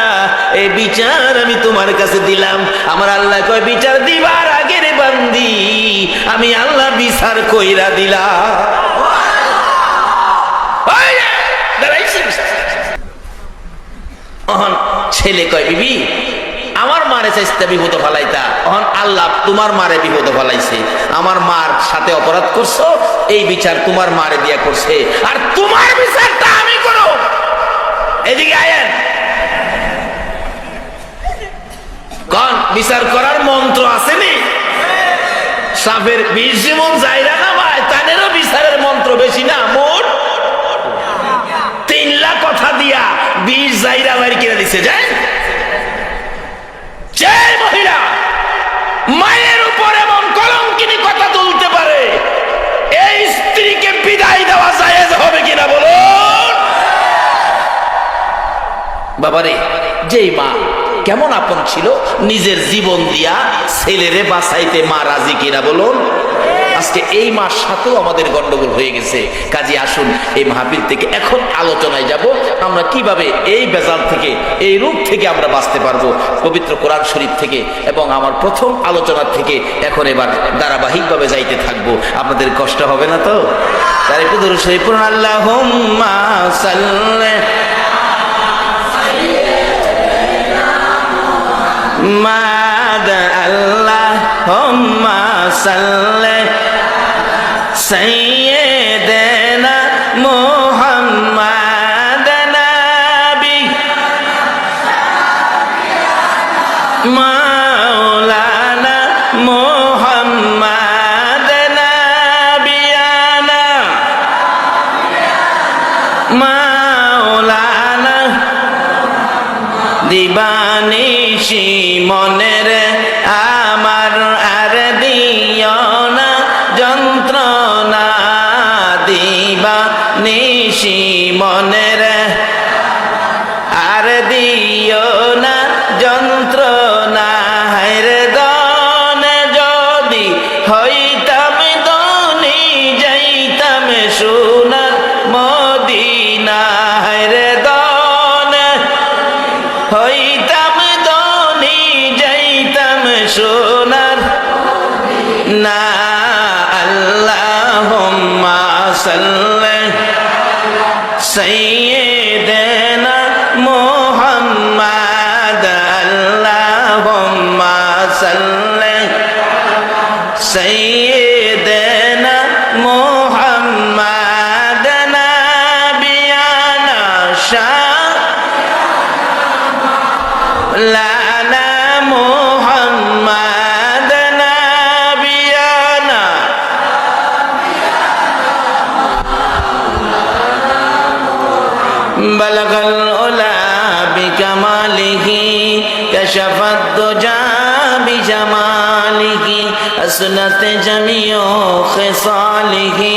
এই বিচার আমি তোমার কাছে দিলাম। আমার আল্লাহ কয় বিচার দিবার আগে রে বান্দি আমি আল্লাহ বিচার কইরা দিলাম। ছেলে কয় বিবি আমার মারে চাইতে বিপদ ফলাইতা, অহন আল্লাহ তোমার মারে বিপদ ফলাইছে। আমার মার সাথে অপরাধ করছো, এই বিচার তোমার মারে দিয়া করছে, আর তোমার বিচারটা আমি করো। এদিকে আয়েন, কোন বিচার করার মন্ত্র আসেনি? সাপের বিষ যেমন যাইরা না ভাই, তাদেরও বিচারের মন্ত্র বেশি না। মোট 3 লাখ কথা দিয়া বিষ যাইরা বাইর কিনে দিছে। যায় যে মহিলা মায়ের উপর এমন কলঙ্কিনী কথা তুলতে পারে, এই স্ত্রীকে বিদায় দেওয়া জায়েজ হবে কিনা বলুন? বাবারে, যেই মা কেমন আপন ছিল, নিজের জীবন দিয়া ছেলেরে বাঁচাইতে মা রাজি কিনা বলুন? আজকে এই মার সাথেও আমাদের গন্ডগোল হয়ে গেছে। কাজে আসুন এই মাহফিল থেকে এখন আলোচনায় যাব, আমরা কিভাবে এই বেজাল থেকে, এই রূপ থেকে আমরা বাঁচতে পারবো, পবিত্র কোরআন শরীফ থেকে এবং আমার প্রথম আলোচনা থেকে এখন এবার ধারাবাহিকভাবে যাইতে থাকবো। আপনাদের কষ্ট হবে না তো? তার একটু ধরে শরীফ পড়ুন, আল্লাহুম্মা সাল্লি মাদ আল্লাহুম্মা সাল্লি সাইয়্যিদানা মুহাম্মাদ নাবি মাওলানা মুহাম্মাদ নাবিয়ানা মাওলানা দিবানিশি মনের আমার আর দিও না যন্ত্রণা, দিবানিশি মনের আর দিও না যন্ত্রণা। হায়রে দনে যদি হইতাম দনি যাইতাম সোনার মদিনা। হায়রে দনে হইতাম দনি যাইতাম সোনার না। আল্লাহুম্মা সাল্লি সাইয়্যিদানা মুহাম্মাদ, আল্লাহুম্মা সাল্লি সাইয়্যিদানা মুহাম্মাদ নাবিয়ানা শালানা মুহাম্মাদ নাবিয়ানা বালাগাল উলা বিকামালিহি কাশাফাত দুজা বিজামালিহি আসনাত জামিউ খিসালিহি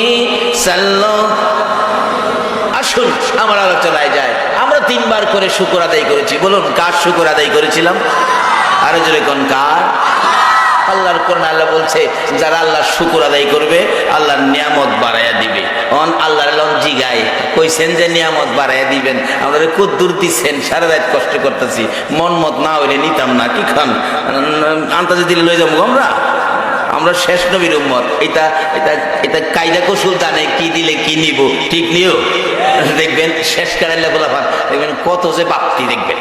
সাল্লু। আসুন আমার আলোচনায় যায়। আমরা 3 বার করে শুকর আদায় করেছি, বলুন কার শুকর আদায় করেছিলাম? আরো জোরে কোন কার? আল্লাহর কোরআন আল্লাহ বলছে যারা আল্লাহর শুকর আদায় করবে আল্লাহর নিয়ামত বাড়াইয়া দিবে। অন আল্লাহর লন জিগায় কইছেন যে নিয়ামত বাড়াইয়া দিবেন, আমরা কদ্দুর দিচ্ছেন, সারা রাত কষ্ট করতেছি, মন মত না হইলে নিতাম না। কি খান আন্তাজে দিলে লয়ে যাবো আমরা? আমরা শেষ নবীর উম্মত। এটা এটা এটা কায়দা কৌশল জানে কি দিলে কি নিব, ঠিক নিও। দেখবেন শেষ কারাইলা গোলাপান দেখবেন কত যে বাপ্তি, দেখবেন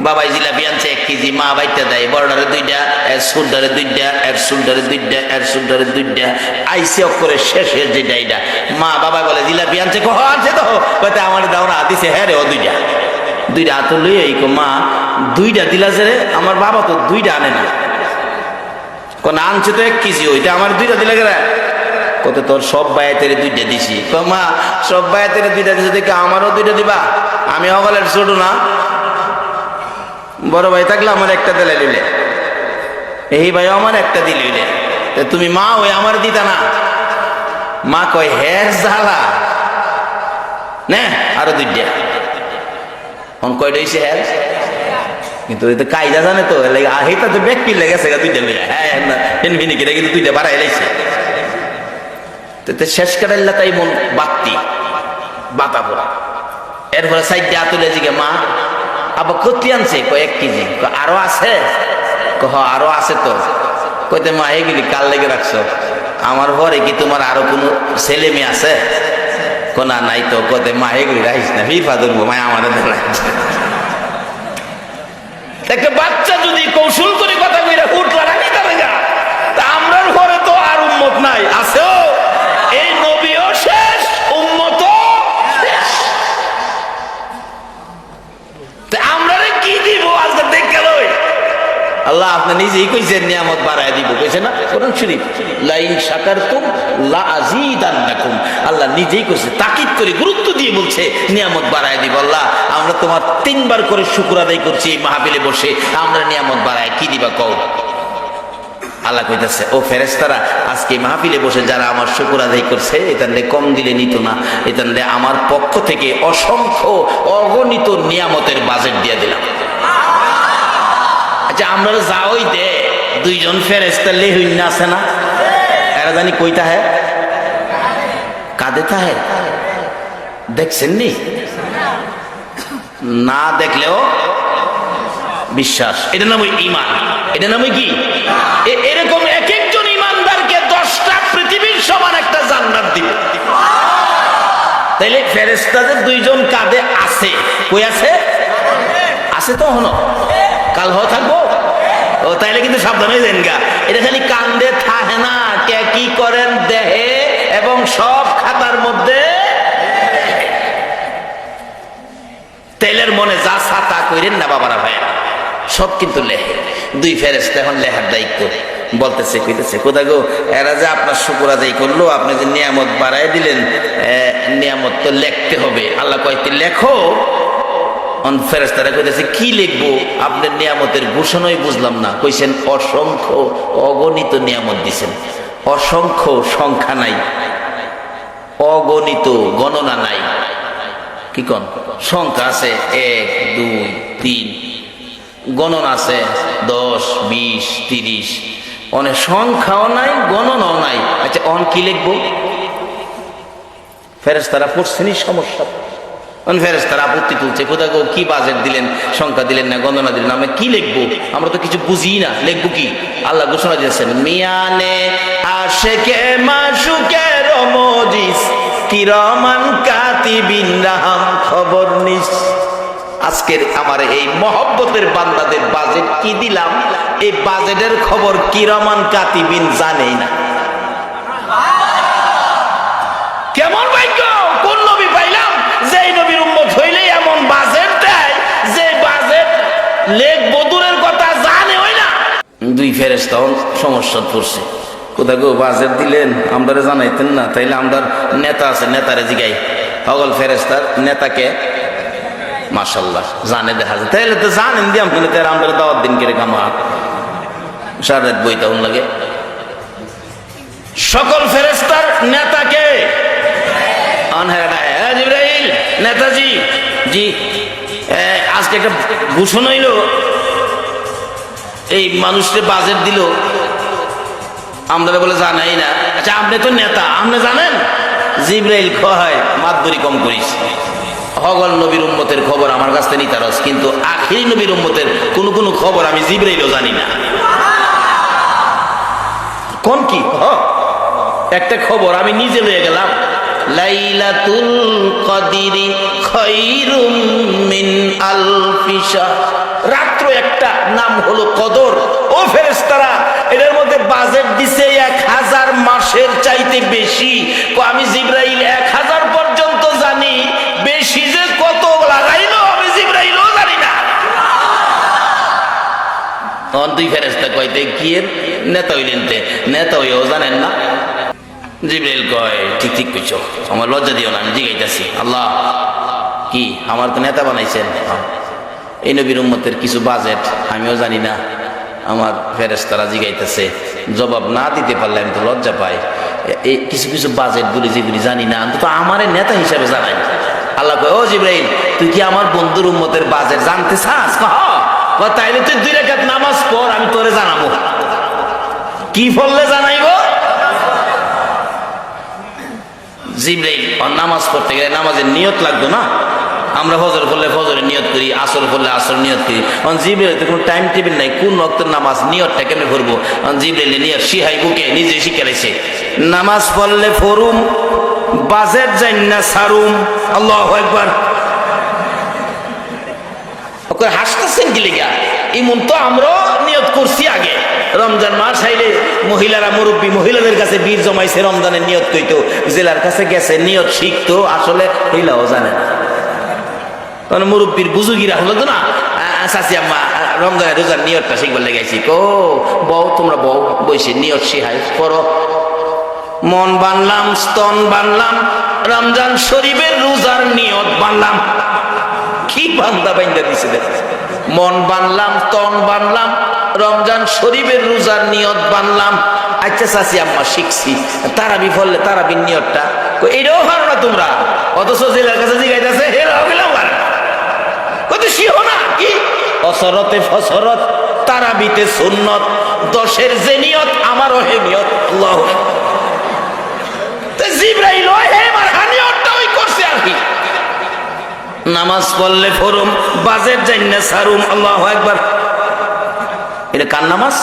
বাবাই জিলাপি আনছে 1 কেজি, মা বাইটা দেয় বড়ডারে 2টা, এর সুলডারে 2টা, এর সুলডারে 2টা, এর সুলডারে 2টা, আইসি অক্ষরে শেষের যেটা এটা মা বাবা বলে জিলাপি আনছে, কহ আনছে তো কইতে আমার দাও না, দিছে হ্যাঁ রে ও 2টা হাত লইয়া এই মা 2টা দিলা যে আমার বাবা তো 2টা আনে না, কোন আনছে তো 1 কেজি, ওইটা আমার 2টা দিলা গেলে কত তোর সব বায়াতের 2টা দিছি। মা সব বায়াতের 2টা দিছে দেখে আমারও 2টা দিবা? আমি অগলের ছোট না, বড় ভাই থাকলে আমার একটা দিলে দিলে, এই ভাই আমার একটা দিলে, তুমি মা ওই আমার দিতা না? মা কয় হের জ্বালা না আরো 2টা, কয়টা হয়েছে হের, কিন্তু কায়দা জানে তো হেটা তো ব্যাগ পিলে গেছে 2টা লইয়া, হ্যাঁ ফেনফিনি কিনা কিন্তু 2টা বাড়াই লাইছে। শেষ কাটাইলা তাই মন বাত্তি বাতা পড়া। এরপরে সাইডে আতুলে জিগে মা আবার কতি আনছে, কয় 1 কেজি, আরো আছে, কহ আরো আছে তো, কইতে মা এগুলি কাল লেগে রাখছো, আমার ঘরে কি তোমার আরো কোনো ছেলে মেয়ে আছে? কোনা নাই তো, কতে মা এগুলি রাখিস না, ফিফা ধরবো মা আমাদের দেয়। একটা বাচ্চা যদি কৌশল করে কথা কইরা উঠলা রাখি তাহলে তা আমরার ঘরে তো আর উম্মত নাই, আছেও এই নবীও শেষ, উম্মত শেষ, আমরা কি দিব আজকে দেখে লই? আল্লাহ আপনি নিজেই কইছেন নিয়ামত বাড়ায় দিব, কইছে না কোরআন শরীফ, লাইন শাকারতুম লা আযীদান্নাকুম। আল্লাহ নিজেই কইছে, তাকিদ করে গুরুত্ব দিয়ে বলছে নিয়ামত বাড়ায় দিব। আল্লাহ আমরা তোমার 3 বার করে শুকর আদায় করছি এই মাহফিলে বসে, আমরা নিয়ামত বাড়ায় কি দিবা কও? আল্লাহ কইতাছে ও ফেরেশতারা আজকে মাহফিলে বসে যারা আমার শুকর আদায় করছে এটারে কম দিলে নিত না, এটারে আমার পক্ষ থেকে অসংখ্য অগণিত নিয়ামতের বাজেট দিয়ে দিলাম। আচ্ছা আমরা যাওই দে 2 জন ফেরেশতা লেহুইন আছে না, এরা জানি কইতা হ্যাঁ কাঁদে তাহে, দেখছেন নি? না দেখলেও বিশ্বাস, এটা নাম ঈমান, এটা নাম কি? এরকম এক একজন ঈমানদারকে 10টা পৃথিবীর সমান একটা জান্নাত দিবে। তাইলে ফেরেশতাদের 2 জন কাঁধে আছে, কই আছে? আছে তো হনো, কাল হ থাকবো ও, তাইলে কিন্তু সাবধান হয়ে যান গা। এটা খালি কান্দে থাহে না, কে কি করেন দেহে এবং সব খাতার মধ্যে তেলের মনে যা ছাতা কইরেন না বাবারা ভাইরা, সব কিন্তু লেহে। 2 ফেরেশতা এখন লেখার দায়িত্ব, বলতেছে কইতেছে কোথা গো এরা যে আপনার শুকর আদায় করলো, আপনি যে নিয়ামত বাড়ায় দিলেন, নিয়ামত তো লিখতে হবে। আল্লাহ কইতে লেখো। ফেরেশতারা কইতেছে কি লিখবো? আপনার নিয়ামতের ঘোষণাই বুঝলাম না। কইছেন অসংখ্য অগণিত নিয়ামত দিছেন, অসংখ্য সংখ্যা নাই, অগণিত গণনা নাই। কি কোন সংখ্যা আছে 1 2 3, গণনা আছে 10 20 30, অনেক সংখ্যাও নাই গণনাও নাই। আচ্ছা অন কি লিখবো? ফেরেশতারা পড়ছেনই সমস্যা, ফেরেশতারা আপত্তি তুলছে, কোথা গো কি বাজেট দিলেন, সংখ্যা দিলেন না, গণনা দিলেন, আমরা কি লিখবো? আমরা তো কিছু বুঝি না, লিখবো কি? আল্লাহ ঘোষণা দিয়েছেন মিয়ানে আশেকে মাশুকের মজিস কিরামান কাতিবিন রাহাম খবর নিস। আজকের আমার এই মহব্বতের বান্দাদের বাজেট কি দিলাম, এই বাজেটের খবর কিরামান কাতিবিন জানেই না। কেমন ভাগ্য, কোন নবী পাইলাম যেই নবীর উম্মত হইলে এমন বাজেট দেয়, যে বাজেট লেখ বদুরের কথা জানে হই না। 2 ফেরেশতা সমস্যা পড়ছে, কোথা গো বাজেট দিলেন আমরা জানাইতেন না, তাইলে আমরা নেতা আছে নেতারে জিগাই। হগল ফেরেশতার নেতাকে মাশাআল্লাহ জানে, দেখা যায় তাইলে তো জানেন দিয়াম, কিন্তু তার আমরা দাওয়াত দিন কেরে কামা সারা রাত বইতে লাগে। সকল ফেরেশতার নেতাকে জিবরাইল নেতাজি জি, আজকে একটা ঘোষণা হইল এই মানুষকে বাজেট দিল, আমরা বলে জানাই না। আচ্ছা আপনি তো নেতা, আপনি জানেন? জিব্রাইল কয় মাতবরি কম করিস, হগল নবীর উম্মতের খবর আমার কাছ থেকে নিতারস, কিন্তু আখিরি নবীর উম্মতের কোন খবর আমি জিব্রাইলও জানি না। কোন কি একটা খবর আমি নিজে লয়ে গেলাম, লাইলাতুল কদরি খায়রুম মিন আলফি শাহর, রাত্র একটা নাম হলো কদর। ও ফেরেশতারা, এর মধ্যে বাজেট দিছে 1000 মাসের চাইতে বেশি। আমি জিব্রাইল 1000 পর্যন্ত জানি, বেশি যে কত লাগাইলো আমি জিব্রাইলও জানি না। দুই ফেরেশতা কইতে কি এর নেতা হইলেন, নেতা হইও জানেন না? জিব্রাইল কয় ঠিক ঠিক কইছো, আমার লজ্জা দিও না, আমি জিগাইতাছি। আল্লাহ কি আমার তো নেতা বানাইছেন, এই নবীর উম্মতের কিছু বাজেট আমিও জানি না, আমার ফেরেশতারা জিগাইতেছে, জবাব না দিতে পারলে আমি তো লজ্জা পাই। এই কিছু কিছু বাজেট গুলি যেগুলি জানি না, অন্তত আমার নেতা হিসাবে জানাই। আল্লাহ কয় ও জিব্রাইল, তুই কি আমার বন্ধুর উম্মতের বাজেট জানতে চাস? তাইলে তুই 2 রাকাত নামাজ পড়, আমি তোরে জানাবো। কি পড়লে জানাইবো? জিব্রাইল নামাজ পড়তে গেলে নামাজের নিয়ত লাগতো না? আমরা ফজর পড়লে ফজরের নিয়ত করি, আসর পড়লে আসর নিয়ত করি। জিব্রাইল কোনো টাইম টেবিল নাই, কোন ওয়াক্তের নামাজ নিয়তটা কেমনে করবো? জিব্রাইল নিয়ত শিহাই বুকে নিজে শিখাইছে, নামাজ পড়লে ফরুম, বাজেট জান্না সারুম। আল্লাহু আকবার। ওকে হাসতেছেন কি লিগা? এমন তো আমরাও নিয়ত করছি আগে। রমজান মাস আইলে মহিলারা, মুরব্বী মহিলাদের কাছে বীর জমাইছে, রমজানের নিয়ত কইতো, জেলার কাছে গেছে নিয়ত শিখতো, আসলে হইলাও জানে না। তখন মুরব্বীর বুজুগিরা হলো তো না, চাচি আম্মা রমজানের রোজার নিয়তটা শিখবার লেগেছি। বউ তোমরা বউ বইসে নিয়ত শিখাই পড়ো। মন বানলাম, স্তন বানলাম, রমজান শরীফের রোজার নিয়ত বানলাম। কি বান্দা বাইন্দা দিছে দেখ, মন বানলাম, তন বানলাম, রমজান শরীফের রোজার নিয়ত বানলাম। আচ্ছা চাচি আম্মা শিখছি, তারাবি ফললে তারাবির নিয়তটা এটাও পারো না তোমরা, অথচ জেলার কাছে জিগাইতেছে হেরাও গেলাম আর কত শিখো না কি? অসরতে ফসরত, তারাবিতে সুন্নত, 10-এর যে নিয়ত আমারও হে নিয়ত। আল্লাহু জিব্রাইল হে মারহা নিয়তটা ওই করছে আর কি। নামাজ পড়লে ফরুম, বাজেট জান্না সারুম। আল্লাহু আকবার। এটা কার নামাজ?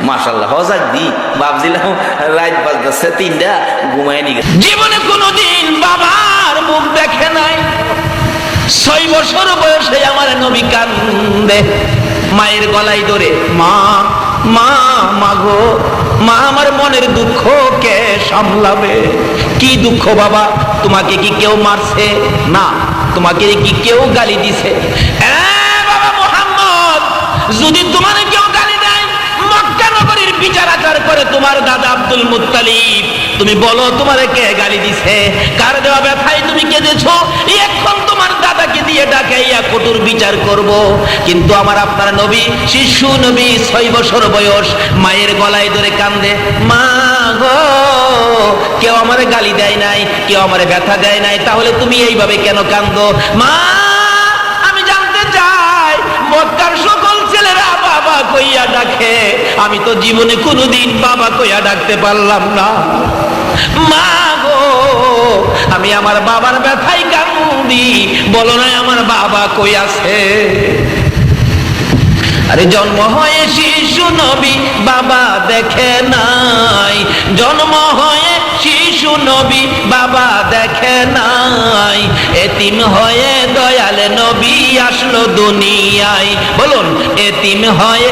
মাশাআল্লাহ। হজাক দি ভাবছিলাম রাত বাজতেছে 3টা, ঘুমায় নি। জীবনে কোনোদিন বাবার মুখ দেখে নাই। 6 বছর বয়সে আমার নবী কান্দে, মায়ের গলায় ধরে মা মা মাগো, মা আমার মনের দুঃখ কে সামলাবে? কি দুঃখ বাবা? তোমাকে কি কেউ মারছে? না। তোমাকে কি কেউ গালি দিছে? বাবা মুহাম্মদ, যদি তোমার কেউ গালি দেয়, মক্কা নগরীর বিচার আচার করে তোমার দাদা আব্দুল মুত্তালিব, তুমি বলো তোমার কে গালি দিছে, কার দেওয়া ব্যথায় তুমি কেঁদেছো, এখন তোমার দাদাকে দিয়ে ডাকাইয়া কঠোর বিচার করব। কিন্তু আমার আপনার নবী, শিশু নবী, 6 বছর বয়স, মায়ের গলায় ধরে কান্দে, মা গো, কেউ আমারে গালি দেয় নাই, কেউ আমারে ব্যথা দেয় নাই, তাহলে তুমি এইভাবে কেন কান্দো? মা আমি জানতে চাই, মক্কার সকল ছেলেরা বাবা কইয়া ডাকে, আমি তো জীবনে কোনোদিন বাবা কইয়া ডাকতে পারলাম না। মা গো, আমি আমার বাবার ব্যথায় কান্দি, বলো না আমার বাবা কই আছে? আরে জন্ম হয়ে শিশু নবী বাবা দেখে নাই, জন্ম হয়ে শিশু নবী বাবা দেখে নাই, এতিম হয়ে দয়াল নবী আসলো দুনিয়ায়। বলুন, এতিম হয়ে,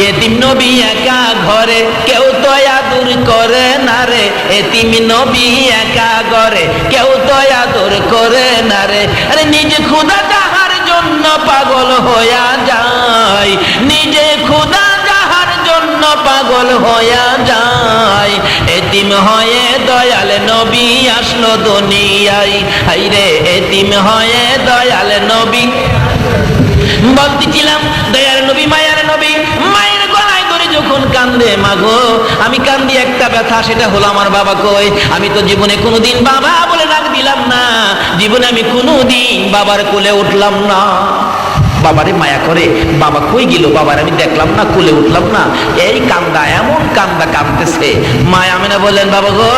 এতিম নবী একা ঘরে, কেউ তো আদর করে না রে, এতিম নবী একা ঘরে, কেউ তো আদর করে না রে। আরে নিজে ক্ষুধা যাহার জন্য পাগল হইয়া যায়, নিজে ক্ষুধা যাহার জন্য পাগল হইয়া যায়, এতিম হয়ে দয়াল নবী আসলো দুনিয়ায়। হাইরে এতিম হয়ে দয়াল নবী। বলতেছিলাম দয়ার নবী, মায়ার নবী, মায়ের গলায় ধরে যখন কান্দে, মাগো আমি কান্দি একটা ব্যথা, সেটা হলো আমার বাবা কই। আমি তো জীবনে কোনোদিন বাবা বলে ডাক দিলাম না, জীবনে আমি কোনোদিন বাবার কোলে উঠলাম না। বাবারে মায়া করে, বাবা কই গেল, বাবার আমি দেখলাম না, কোলে উঠলাম না, এই কান্দা, এমন কান্দা কাঁদতেছে। মা আমেনা বললেন, বাবা গো,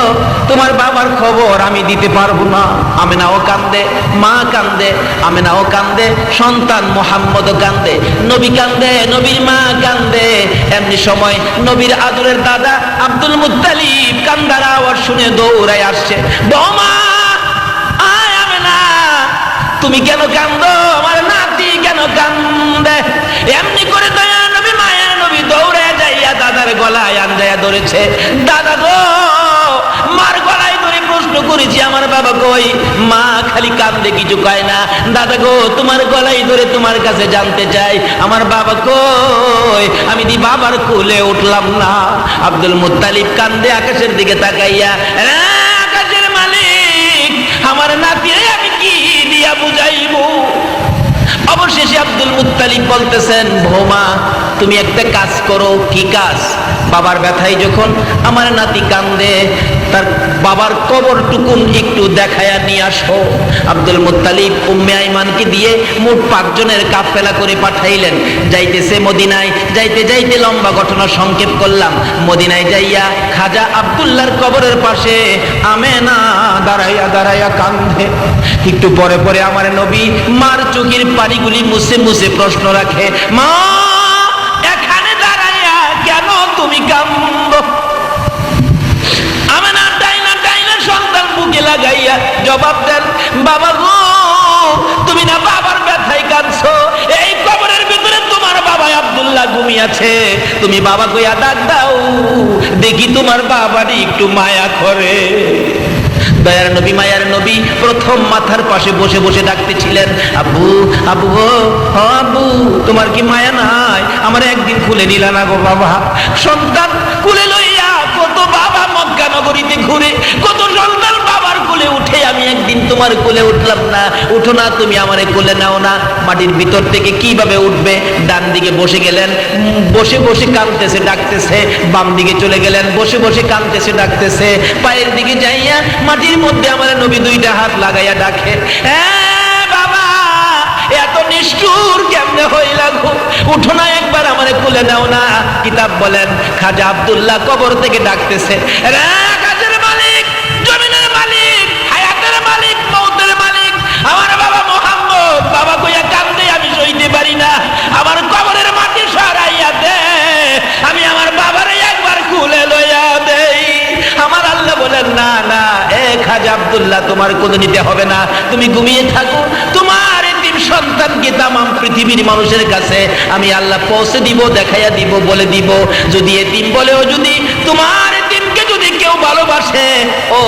তোমার বাবার খবর আমি দিতে পারবো না। আমেনাও কান্দে, মা কান্দে, আমেনাও কান্দে, সন্তান মোহাম্মদও কান্দে, নবী কান্দে, নবীর মা কান্দে। এমনি সময় নবীর আদরের দাদা আব্দুল মুত্তালিব কান্দার আওয়াজ শুনে দৌড়ায় আসছে। বৌমা, আয় আমেনা, তুমি কেন কান্দো? আমার নাতি কেন কান্দে? এমনি করে দয়া নবী, মায়ের নবী দৌড়ে যাইয়া দাদার গলায় আঞ্জায়া ধরেছে। দাদা গো, মার গলায় ধরে প্রশ্ন করেছি, আমার বাবা কই? মা খালি কান্দে, কিছু কয় না। দাদা গো, তোমার গলায় ধরে তোমার কাছে জানতে চাই, আমার বাবা কই? আমি দি বাবার কোলে উঠলাম না। আব্দুল মুত্তালিব কান্দে আকাশের দিকে তাকাইয়া, আকাশের মালিক, আমার নাতিরে আমি কি দিয়া বুঝাইবো? অবশেষে আব্দুল মুত্তালিব বলতেছেন, বৌমা তুমি একটা কাজ করো। কি কাজ? বাবার ব্যথায় যখন আমার নাতি কান্দে, তার বাবার কবরটুকুন একটু দেখায়া নিয়ে আসো। আব্দুল মুত্তালিব উম্মে আইমানকে দিয়ে মোট 5 জনের কাফেলা করে পাঠাইলেন। যাইতেছে মদিনায়, যাইতে যাইতে লম্বা ঘটনা সংক্ষেপ করলাম। মদিনায় যাইয়া খাজা আব্দুল্লাহর কবরের পাশে আমেনা দাঁড়াইয়া দাঁড়াইয়া কান্দে। একটু পরে পরে আমার নবী মার চোখের পানিগুলি মুছে মুছে প্রশ্ন রাখে, মা এখানে দাঁড়াইয়া কেন তুমি কান্দো? আমেনা টাইনা টাইনা সন্তান বুকে লাগাইয়া জবাব দেন, বাবা গো, তুমি না বাবার ব্যথায় কাঁদছো? এই কবরের ভিতরে তোমার বাবা আব্দুল্লাহ ঘুমিয়েছে, তুমি বাবা কইয়া ডাক দাও, দেখি তোমার বাবারই একটু মায়া করে। দয়ার নবী, মায়ার নবী প্রথম মাথার পাশে বসে বসে ডাকতেছিলেন, আব্বু, আব্বু গো, হ আব্বু, তোমার কি মায়া নাই? আমার একদিন খুলে নিলা না গো বাবা? সন্তান কুলে লইয়া কত বাবা মক্কা নগরীতে ঘুরে, কত সন্তান বাবার কোলে উঠে, আমি একদিন তোমার কোলে উঠলাম না। উঠো না, তুমি আমারে কোলে নাও না। মাটির ভিতর থেকে কিভাবে উঠবে? ডান দিকে বসে গেলেন, বসে বসে কাঁদতেছে ডাকতেছে। বাম দিকে চলে গেলেন, বসে বসে কাঁদতেছে ডাকতেছে। পায়ের দিকে যাইয়া মাটির মধ্যে আমার নবী 2টা হাত লাগাইয়া ডাকে, বাবা এত নিষ্ঠুর কেমনে হইলা গো? উঠো না, একবার আমারে কোলে নাও না। কিতাব বলেন খাজা আব্দুল্লাহ কবর থেকে ডাকতেছে, আকাশের মালিক, জমিনের মালিক, হায়াতের মালিক, মওতের মালিক, আমার বাবা মোহাম্মদ, বাবা কইয়া কান্দে, আমি সইতে পারি না, আমার কবরের মাটি সরাইয়া দে, আমি আমার বাবারে একবার কোলে লইয়া দেই। আমার আল্লাহ বলেন, না না, খাজা আব্দুল্লাহ তোমার কোলে নিতে হবে না, তুমি ঘুমিয়ে থাকো। তোমার এতিম সন্তানকে তামাম পৃথিবীর মানুষের কাছে আমি আল্লাহ পৌঁছে দিব, দেখাইয়া দিব, বলে দিব। যদি এতিম বলেও যদি তোমার এতিমকে যদি কেউ ভালোবাসে, ও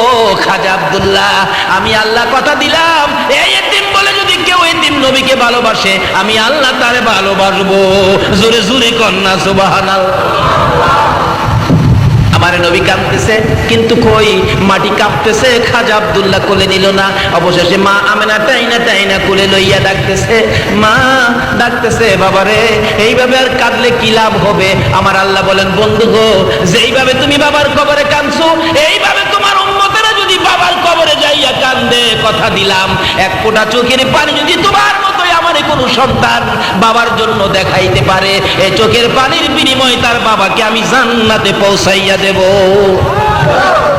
খাজা আব্দুল্লাহ, আমি আল্লাহ কথা দিলাম, এই এতিম বলে যদি কেউ এতিম নবীকে ভালোবাসে, আমি আল্লাহ তারে ভালোবাসবো। জোরে জোরে কন্যা সুবহানাল্লাহ। আমার নবী কাঁদতেছে, কিন্তু কই মাটি কাঁপতেছে, খাজা আব্দুল্লাহ কোলে নিল না। অবশেষে মা আমেনা টাইনা টাইনা কোলে লইয়া ডাকতেছে, মা ডাকতেছে, বাবারে এইভাবে আর কাঁদলে কি লাভ হবে? আমার আল্লাহ বলেন, বন্ধু গো, যেইভাবে তুমি বাবার কবরে কাঁদছো, এইভাবে তোমার উম্মতেরা যদি বাবার কবরে যাইয়া কান্দে, কথা দিলাম, এক ফোঁটা চোখের পানি যদি তোমার মতোই আমার কোনো সন্তান বাবার জন্য দেখাইতে পারে, এই চোখের পানির বিনিময়ে তার বাবাকে আমি জান্নাতে পৌঁছাইয়া দেব।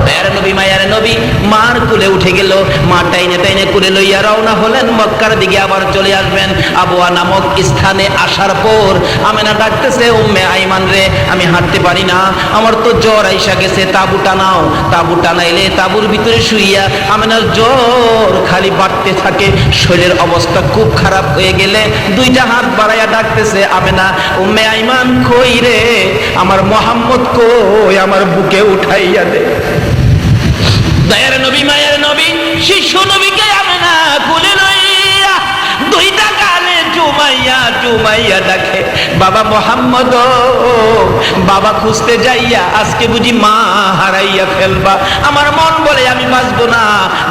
মায়ের নবী, মায়ের নবী মার কোলে উঠে গেল। মা টাইনে টাইনে কোলে লইয়া রওনা হলেন মক্কার দিকে, আবার চলে আসবেন। আবুয়া নামক স্থানে আসার পর আমেনা ডাকতেছে, উম্মে আইমান রে, আমি হাঁটতে পারি না, আমার তো জ্বর আইসা গেছে, তাবু টানাও। তাবু টানাইলে তাবুর ভিতরে শুইয়া আমেনার জ্বর খালি বাড়তে থাকে, শরীরের অবস্থা খুব খারাপ হয়ে গেলে 2টা হাত বাড়াইয়া ডাকতেছে, আমেনা, উম্মে আইমান কই রে? আমার মোহাম্মদ কই? আমার বুকে উঠাইয়া দে। দয়ার নবী, মায়ের নবী শিশু নবীকে আমেনা কোলে লইয়া 2টা গালে চুমাইয়া চুমাইয়া ডাকে, বাবা মোহাম্মদ, বাবা খুঁজতে যাইয়া আজকে বুঝি মা হারাইয়া ফেলবা। আমার মন বলে আমি বাঁচবো না।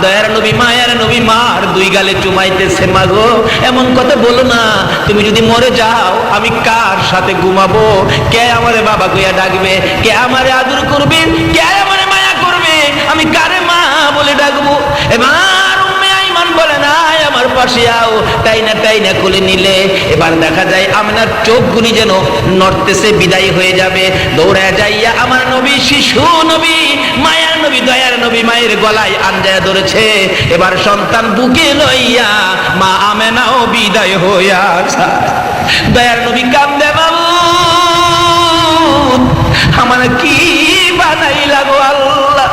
দয়ার নবী, মায়ের নবী মার 2 গালে চুমাইতেছে, মা গো এমন কথা বলো না, তুমি যদি মরে যাও আমি কার সাথে ঘুমাবো? কে আমারে বাবা কইয়া ডাকবে? কে আমারে আদর করবে? কে আমারে মায়া করবে? আমি কারে মা বলে ডাকবো? এবার উম্মে আইমান বলে, না আমার পাশে আও, টাইনা টাইনা কোলে নিলে। এবার দেখা যায় আমিনার চোখগুলি যেন নড়তেছে, বিদায় হয়ে যাবে। দৌড়ায় যাইয়া আমার নবী, শিশু নবী, মায়ার নবী, দয়ার নবী মায়ের গলায় আঞ্জায় ধরেছে। এবার সন্তান বুকে লইয়া মা আমেনাও বিদায় হইয়া যায়। দয়ার নবী কান্দে, বাবু আমার কি বানাইলা গো আল্লাহ।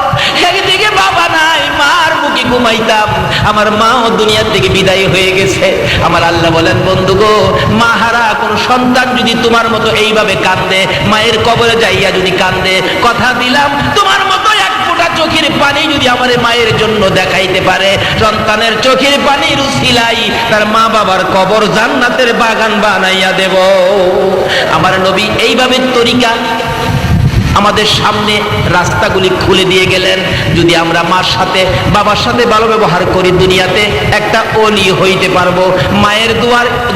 একদিকে বাবা নাই, মার বুকে ঘুমাইতাম, আমার মাও দুনিয়া থেকে বিদায় হয়ে গেছে। আমার আল্লাহ বলেন, বন্ধু গো, মাহারা কোন সন্তান যদি তোমার মতো এইভাবে কান্দে, মায়ের কবরে যাইয়া যদি কান্দে, কথা দিলাম তোমার মতো এক ফোঁটা চোখের পানি যদি আমার মায়ের জন্য দেখাইতে পারে, সন্তানের চোখের পানির উসিলাই তার মা বাবার কবর জান্নাতের বাগান বানাইয়া দেব। আমার নবী এইভাবে তরিকা আমাদের সামনে রাস্তাগুলি খুলে দিয়ে গেলেন। যদি আমরা মার সাথে বাবার সাথে ভালো ব্যবহার করি, দুনিয়াতে একটা অলি হইতে পারবো। মায়ের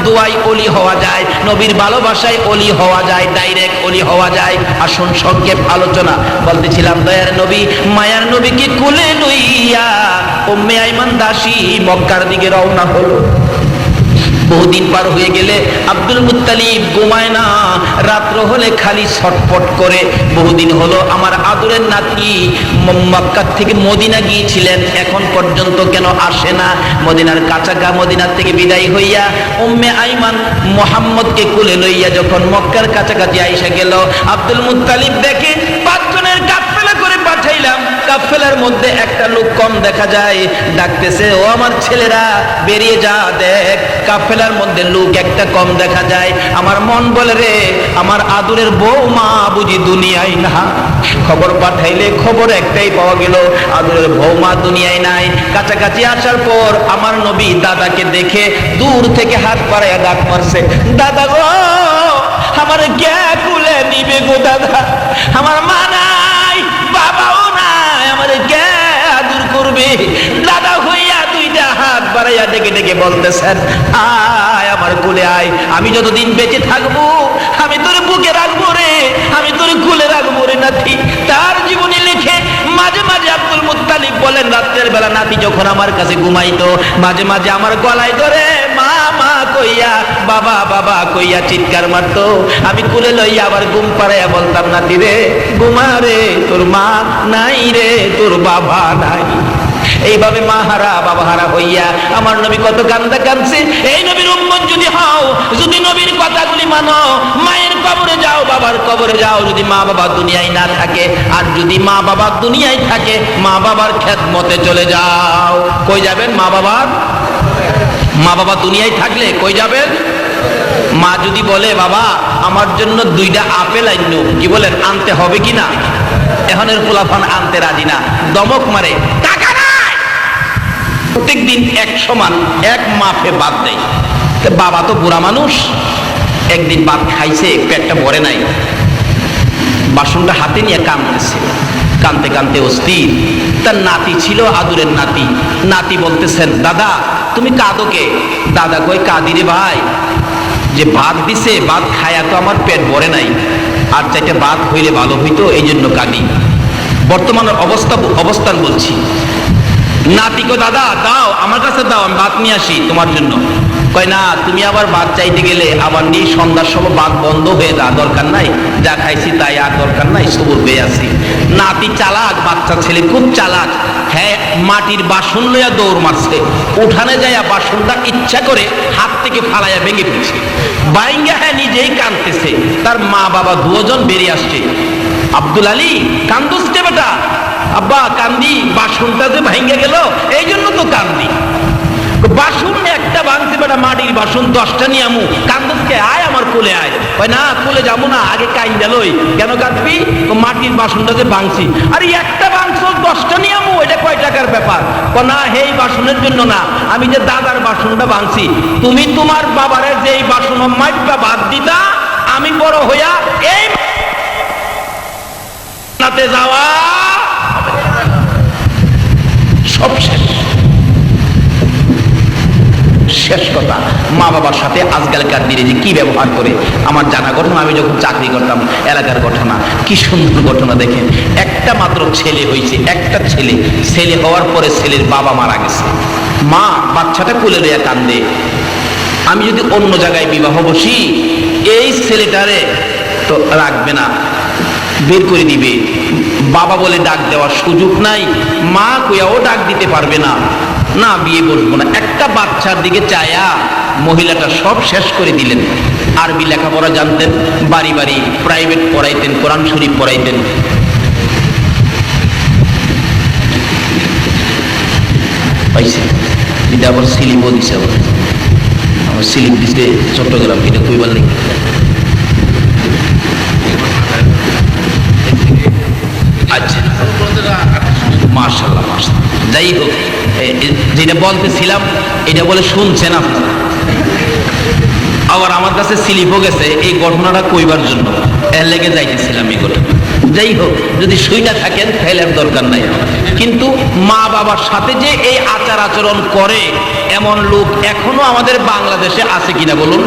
দোয়াই অলি হওয়া যায়, নবীর ভালোবাসায় অলি হওয়া যায়, ডাইরেক্ট অলি হওয়া যায়। আসুন সংক্ষেপ আলোচনা বলতেছিলাম, দয়ার নবী মায়ার নবীকে কোলে লইয়া উম্মে আইমান দাসী মক্কার দিকে রওনা হলো। বহুদিন পার হয়ে গেলে আব্দুল মুত্তালিব ঘুমায় না, রাত্র হলে খালি ছটফট করে। বহুদিন হলো আমার আদরের নাতি মক্কা থেকে মদিনা গিয়েছিলেন, এখন পর্যন্ত কেন আসে না? মদিনার কাছাকা, মদিনার থেকে বিদায় হইয়া উম্মে আইমান মুহাম্মদকে কোলে লইয়া যখন মক্কার কাছাকাছি আইসা গেল, আব্দুল মুত্তালিব দেখে 5 জনের কাফেলা করে পাঠাইলাম, কাফেলার মধ্যে একটা লোক কম দেখা যায়। ডাকতেছে, ও আমার ছেলেরা বেরিয়ে যা, দেখ কাফেলার মধ্যে লোক একটা কম দেখা যায়। আমার মন বলে, রে আমার আদরের বৌমা বুঝি দুনিয়ায় না। খবর পাঠাইলে খবর একটাই পাওয়া গেল, আদরের বৌমা দুনিয়ায় নাই। কাছাকাছি আসার পর আমার নবী দাদাকে দেখে দূর থেকে হাত বাড়াইয়া ডাক মারছে, দাদা গো আমার কে কুলে নিবে গো দাদা, আমার মা নাই, বাবাও নাই, আমার কে আদর করবে? দাদা হইয়া দুইটা হাত বাড়াইয়া ডেকে ডেকে বলতেছেন, আয় আমার কোলে আয়, আমি যতদিন বেঁচে থাকবো আমি তোর বুকে রাখবো রে, আমি তোর কোলে রাখবো রে নাতি। তার জীবনী লিখে মাঝে মাঝে আব্দুল মুত্তালিব বলেন, রাত্রের বেলা নাতি যখন আমার কাছে ঘুমাইতো, মাঝে মাঝে আমার গলায় ধরে মা মা কইয়া, বাবা বাবা কইয়া চিৎকার মারতো। আমি কোলে লইয়া আবার ঘুম পাড়াইয়া বলতাম, নাতি রে ঘুমা রে, তোর মা নাই রে, তোর বাবা নাই। এইভাবে মাহারা বাবাহারা হইয়া আমার নবী কত কান্দা কাঁদছে। এই নবীর উম্মত যদি হও, যদি নবীর কথাগুলি মানো, মায়ের কবরে যাও, বাবার কবরে যাও, যদি মা বাবা দুনিয়ায় না থাকে, আর যদি মা বাবা দুনিয়ায় থাকে, মা বাবার খেদমতে চলে যাও। কই যাবেন? মা বাবা দুনিয়ায় থাকলে কই যাবেন? মা যদি বলে, বাবা আমার জন্য 2টা আপেল আইনো, কি বলেন, আনতে হবে কি না? এখনের পোলাপান আনতে রাজি না, দমক মারে, টাকা নাই। প্রত্যেকদিন এক সমান এক মাপে বাদ দেয়। বাবা তো বুড়া মানুষ, একদিন ভাত খাইছে, পেটটা ভরে নাই, বাসনটা হাতে নিয়ে কাঁদতেছে, কাঁদতে কাঁদতে অস্থির। তার নাতি ছিল, আদুরের নাতি। নাতি বলতেছেন, দাদা তুমি কাঁদো কে? দাদা কই, কাঁদি রে ভাই, যে ভাত দিছে, ভাত খায়া তো আমার পেট ভরে নাই, আর 4টা ভাত হইলে ভালো হইতো, এই জন্য কাঁদি। বর্তমানের অবস্থান বলছি। নাতি কো, দাদা দাও, আমার কাছে দাও, আমি ভাত নিয়ে আসি তোমার জন্য। কয় না, তুমি আবার ভাত চাইতে গেলে আবার নিয়ে সন্ধ্যার সময় ভাত বন্ধ হয়ে যা, দরকার নাই, যা খাইছি তাই, আর দরকার নাই, সবুর হয়ে আছি। নাতি চালাক, বাচ্চা ছেলে খুব চালাক। হ্যাঁ, মাটির বাসন লইয়া দৌড় মারছে, উঠানে যাইয়া বাসনটা ইচ্ছা করে হাত থেকে ফালাইয়া ভেঙে ফেলছে। বাইঙ্গা হ্যাঁ নিজেই কাঁদতেছে, তার মা বাবা 2 জন বেরিয়ে আসছে। আব্দুল আলী কান্দুস কে বেটা? আব্বা কান্দি, বাসনটা যে ভাঙ্গে গেল এই জন্য তো কান্দি। বাসন একটা ভাঙছে বেটা, মাটির বাসন 10টা নিয়ে আমু, কান্দুসকে আয় আমার কোলে আয়। কয় না, কোলে যাবো না, আগে কাইন্দা লই। কেন কাঁদবি? মাটির বাসনটা যে ভাঙছি। আরে একটা বাংশ 10টা নিয়ে আমু, এটা কয় টাকার ব্যাপার? না, এই বাসনের জন্য না, আমি যে দাদার বাসনটা ভাঙছি। তুমি তোমার বাবারে যে এই বাসন মাইপা বাদ দিতা, আমি বড় হইয়া এই নাতে যাওয়া সব শেষ। শেষ কথা, মা বাবার সাথে আজকালকার দিনে যে কি ব্যবহার করে, আমার জানা ঘটনা, আমি যখন চাকরি করতাম এলাকার ঘটনা, কি সুন্দর ঘটনা দেখেন। একটা মাত্র ছেলে হয়েছে, একটা ছেলে, ছেলে হওয়ার পরে ছেলের বাবা মারা গেছে, মা বাচ্চাটা কোলে লইয়া কান্দে। আমি যদি অন্য জায়গায় বিবাহ বসি, এই ছেলেটারে তো রাখবে না, বের করে দিবে, বাবা বলে ডাক দেওয়ার সুযোগ নাই, মা কইয়াও ডাক দিতে পারবে না, না বিয়ে বসবো না। একটা বাচ্চার দিকে চায়া মহিলাটা সব শেষ করে দিলেন। আরবি লেখাপড়া জানতেন, বাড়ি বাড়ি প্রাইভেট পড়াইতেন, কোরআন শরীফ পড়াইতেন। পাইছে এটা আবার সিলিপও দিছে, আবার আমার সিলিপ দিছে চট্টগ্রাম, এটা কইবার নেই। আচ্ছা, মাশাআল্লাহ মাশাআল্লাহ। যাই হোক, যেটা বলতেছিলাম এটা বলে শুনছেন আপনারা। আবার আমার কাছে স্লিপও গেছে এই ঘটনাটা কইবার জন্য, এর লেগে যাইতেছিলাম এই ঘটনা। যাই হোক, যদি শুইনা থাকেন তাহলে আর দরকার নাই। কিন্তু মা বাবার সাথে যে এই আচার আচরণ করে এমন লোক এখনো আমাদের বাংলাদেশে আছে কিনা বলুন?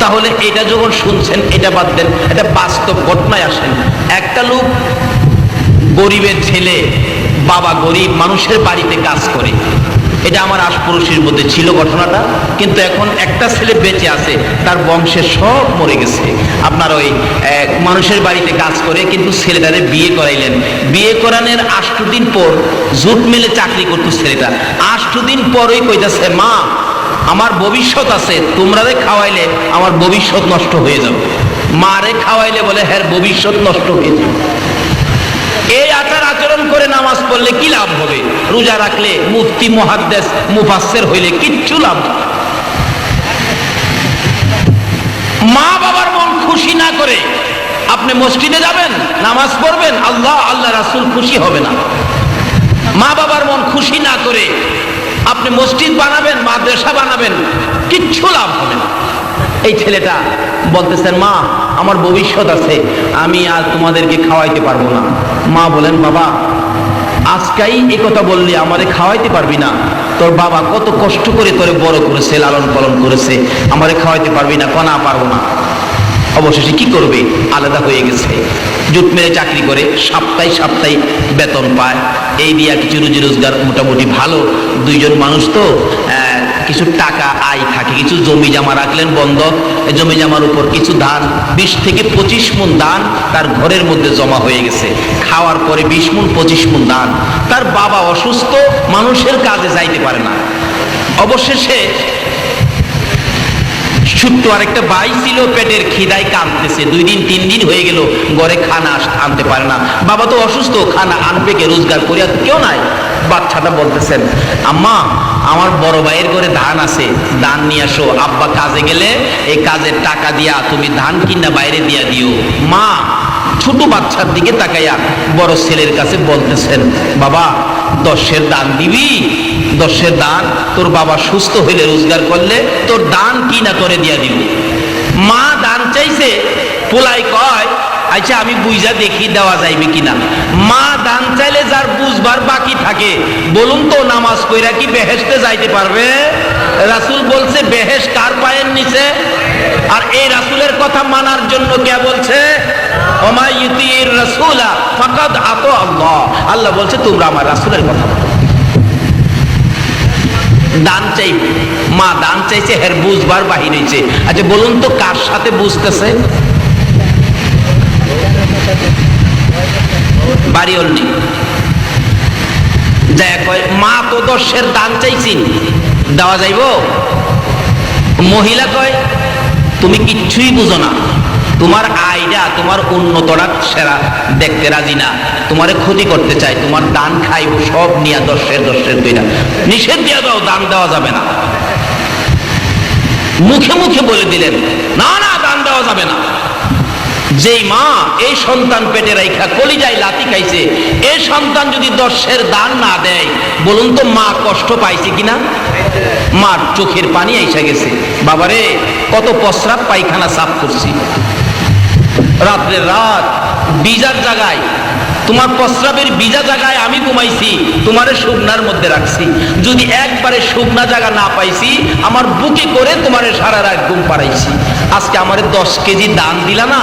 তাহলে এটা যখন শুনছেন এটা বাদ দেন, এটা বাস্তব ঘটনায় আসেন। একটা লোক, গরিবের ছেলে, বাবা গরিব, মানুষের বাড়িতে কাজ করে। এটা আমার আশপাশের মধ্যে ছিল ঘটনাটা, কিন্তু এখন একটা ছেলে বেঁচে আছে, তার বংশের সব মরে গেছে। আপনার ওই মানুষের বাড়িতে কাজ করে, কিন্তু ছেলেটারে বিয়ে করাইলেন। বিয়ে করানোর 8 দিন পর জুট মিলে চাকরি করতো ছেলেটা। 8 দিন পরই কইতাছে, মা আমার ভবিষ্যৎ আছে, তোমরারে খাওয়াইলে আমার ভবিষ্যৎ নষ্ট হয়ে যাবে। মারে খাওয়াইলে বলে হ্যাঁ ভবিষ্যৎ নষ্ট হয়ে যাবে। এই আচার আচরণ করে নামাজ পড়লে কি লাভ হবে? রোজা রাখলে, মুফতি মুহাদ্দিস মুফাসসির হইলে কিচ্ছু লাভ হবে না। মা বাবার মন খুশি না করে আপনি মসজিদে যাবেন, নামাজ পড়বেন, আল্লাহ আল্লাহ রাসূল খুশি হবে না। মা বাবার মন খুশি না করে আপনি মসজিদ বানাবেন, মাদ্রাসা বানাবেন, কিচ্ছু লাভ হবে না। এই ছেলেটা বলতেছেন, মা আমার ভবিষ্যৎ আছে, আমি আর তোমাদেরকে খাওয়াইতে পারবো না। মা বলেন, বাবা আজকাই এই কথা বললি আমারে খাওয়াইতে পারবি না? তোর বাবা কত কষ্ট করে তোরে বড় করেছে, লালন পালন করেছে, আমারে খাওয়াইতে পারবি না? না পারবো না। অবশেষে কি করবে, আলাদা হয়ে গেছে। জুট মেরে চাকরি করে, সপ্তাহে সপ্তাহে বেতন পায়, এই দিয়া কিছু রুজি রোজগার মোটামুটি ভালো। দুইজন মানুষ তো কিছু টাকা আয় থাকে, কিছু জমি জমা রাখলেন বন্ধক, জমি জমার উপর কিছু ধান, 20 থেকে 25 মণ ধান তার ঘরের মধ্যে জমা হয়ে গেছে। খাওয়ার পরে 20 মণ 25 মণ ধান। তার বাবা অসুস্থ, মানুষের কাজে যাইতে পারে না। অবশেষে ছোট্ট আরেকটা ভাই ছিল, পেটের খিদায় কাঁদতেছে, 2 দিন 3 দিন হয়ে গেল ঘরে খানা আনতে পারে না। বাবা তো অসুস্থ, খানা আনবে কে? রোজগার করিয়া কেউ নাই। বাচ্চাটা বলতেছেন, আম্মা আমার বড় ভাইয়ের ঘরে ধান আছে, ধান নিয়ে আসো, আব্বা কাজে গেলে এই কাজের টাকা দিয়া তুমি ধান কিনা বাইরে দিয়া দিও। মা ছোট বাচ্চার দিকে তাকাইয়া বড় ছেলের কাছে বলতেছেন, বাবা 10-এর দান দিবি? 10-এর দান তোর বাবা সুস্থ হইলে, রোজগার করলে তোর দান কিনা করে দিয়া দিব। মা দান চাইছে, পোলাই কয় আচ্ছা আমি বুঝা দেখি দেওয়া যাইবে কিনা। মা দান চাইলে যার বুঝবার বাকি থাকে, বলুন তো নামাজ কইরা কি বেহেশতে যাইতে পারবে? রাসূল বলছে বেহেশ কার পায়ের নিচে। আর এই রাসূলের কথা মানার জন্য কে বলছে? ওমা ইউতির রাসূলা ফাকাদ আতা আল্লাহ। আল্লাহ বলছে তোমরা আমার রাসূলের কথা বলো। দান চাইবে, মা দান চাইছে, হের বুঝবার বাহির হইছে। আচ্ছা বলুন তো কার সাথে বুঝতেছে? বাড়ি অলনি যায় কয়, মা তো 10-এর দান চাইছি, দেওয়া যাইব? মহিলা কয় তুমি কিচ্ছুই বুঝো না, তোমার আইডা তোমার উন্নতরা সেরা দেখতে রাজি না, তোমারে ক্ষতি করতে চাই, তোমার দান খাইব সব নিয়া 10-এর দুইটা নিষেধ দিয়া দাও, দান দেওয়া যাবে না। মুখে মুখে বলে দিলেন না না দান দেওয়া যাবে না। যেই মা এই সন্তান পেটে রাইখা কলিজায় লাথি খাইছে, এই সন্তান যদি 10-এর দান না দেয়, বলুন তো মা কষ্ট পাইছে কিনা? মার চোখের পানি আইসা গেছে, বাবারে কত প্রস্রাব পায়খানা সাফ করছি, রাত্রে রাত বিজার জায়গায় তোমার প্রস্রাবের ভিজা জায়গায় আমি ঘুমাইছি, তোমারে শুকনার মধ্যে রাখছি। যদি একবারে শুকনা জায়গা না পাইছি, আমার বুকে করে তোমারে সারা রাত ঘুম পাড়াইছি। আজকে আমারে 10 কেজি দান দিলা না।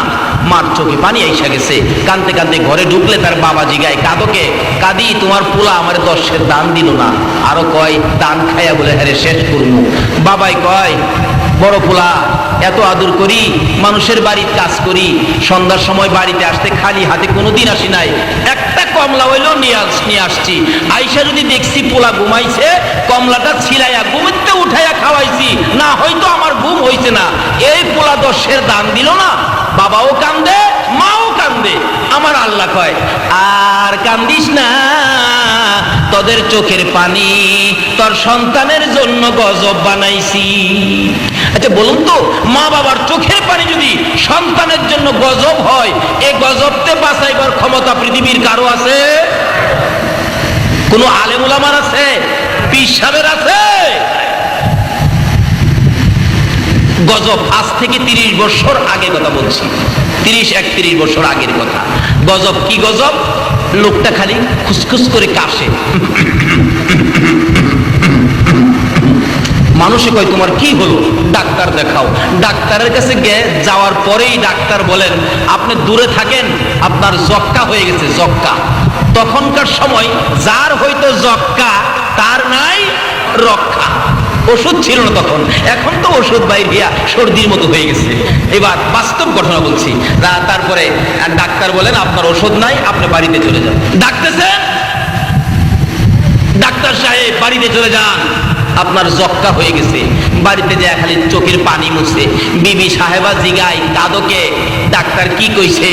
মার চোখে পানি আইসা গেছে, কানতে কানতে ঘরে ঢুকলে তার বাবা জিগায়, কাঁদোকে? কাঁদি, তোমার পোলা আমারে 10 দান দিল না। আরো কয়, দান খাইয়া বলে হ্যাঁ শেষ করবো। বাবাই কয়, বড় পোলা, এত আদর করি, মানুষের বাড়ির কাজ করি, সন্ধ্যার সময় বাড়িতে আসতে খালি হাতে কোনোদিন আসি নাই, একটা কমলা হইলেও নিয়ে আসছি। আইসা যদি দেখছি পোলা ঘুমাইছে, কমলাটা ছিলাইয়া ঘুমিতে উঠাইয়া খাওয়াইছি, না হয়তো আমার ঘুম হইছে না। এই পোলা 10 দান দিল না। বাবাও কান্দে, মাও কান্দে। আমার আল্লাহ কয়, আর কান্দিস না, তোদের চোখের পানি তোর সন্তানের জন্য গজব বানাইছি। আচ্ছা বলুন তো, মা বাবার চোখের পানি যদি সন্তানের জন্য গজব হয়, এই গজবতে বাঁচাইবার ক্ষমতা পৃথিবীর কারো আছে? কোন আলেম ওলামার আছে? পীর সাহেবের আছে? গজব আজ থেকে 30 বছর আগে কথা বলছি, 30-31 বছর আগের কথা। গজব কি গজব? লোকটা খালি খুসখুস করে কাশে। মানুষে কয়, তোমার কি হলো? ডাক্তার দেখাও। ডাক্তারের কাছে যাওয়ার পরেই ডাক্তার বলেন, আপনি দূরে থাকেন, আপনার যক্কা হয়ে গেছে, যক্কা। তখনকার সময় যার হয়তো যক্কা, তার নাই রক্ষা। ওষুধ ছিল না তখন, এখন তো ওষুধ বাইর দিয়া সর্দির মতো হয়ে গেছে। এবার বাস্তব ঘটনা বলছি। তারপরে ডাক্তার বলেন, আপনার ওষুধ নাই, আপনি বাড়িতে চলে যান। ডাকতেছেন, ডাক্তার সাহেব বাড়িতে চলে যান, আপনার যক্কা হয়ে গেছে। বাড়িতে যায় খালি চোখের পানি মুছে। বিবি সাহেবা জিগাই, কাঁদোকে? ডাক্তার কি কইছে?